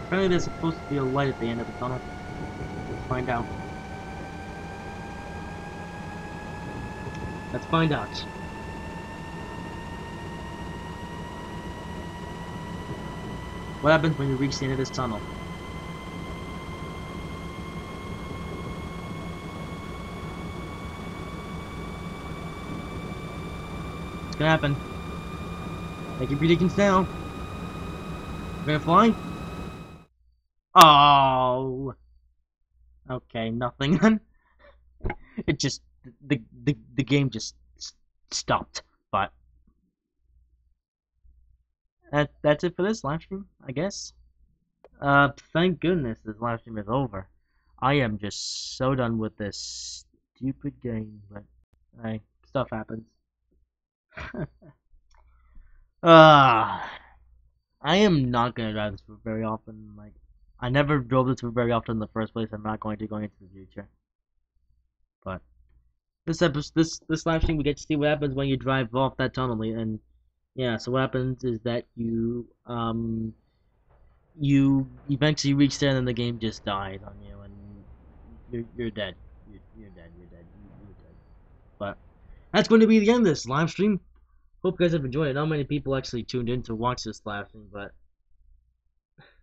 Apparently there's supposed to be a light at the end of the tunnel. Let's find out. Let's find out. What happens when you reach the end of this tunnel? What's gonna happen? Make your predictions now. We're gonna fly? Oh. Okay, nothing. It just the game just stopped. But that's it for this live stream, I guess. Thank goodness this live stream is over. I am just so done with this stupid game, but hey, stuff happens. I am not gonna drive this very often. Like, I never drove this very often in the first place. I'm not going to going into the future. But this live stream, we get to see what happens when you drive off that tunnel. And yeah, so what happens is that you eventually reach there, and then the game just dies on you, and you're dead. You're dead. You're dead. But that's going to be the end of this live stream. Hope you guys have enjoyed it. Not many people actually tuned in to watch this live stream, but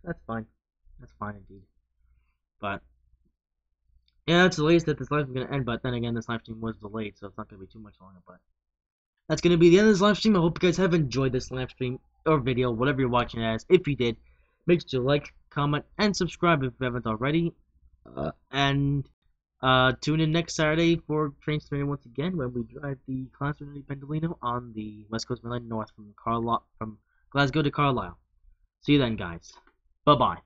that's fine. That's fine indeed. But yeah, that's the latest that this live stream is gonna end. But then again, this live stream was delayed, so it's not gonna be too much longer. But that's gonna be the end of this live stream. I hope you guys have enjoyed this live stream or video, whatever you're watching it as. If you did, make sure to like, comment, and subscribe if you haven't already. And tune in next Saturday for Train Simulator once again when we drive the Class 1 Pendolino on the West Coast Main Line north from Glasgow to Carlisle. See you then, guys. Bye bye.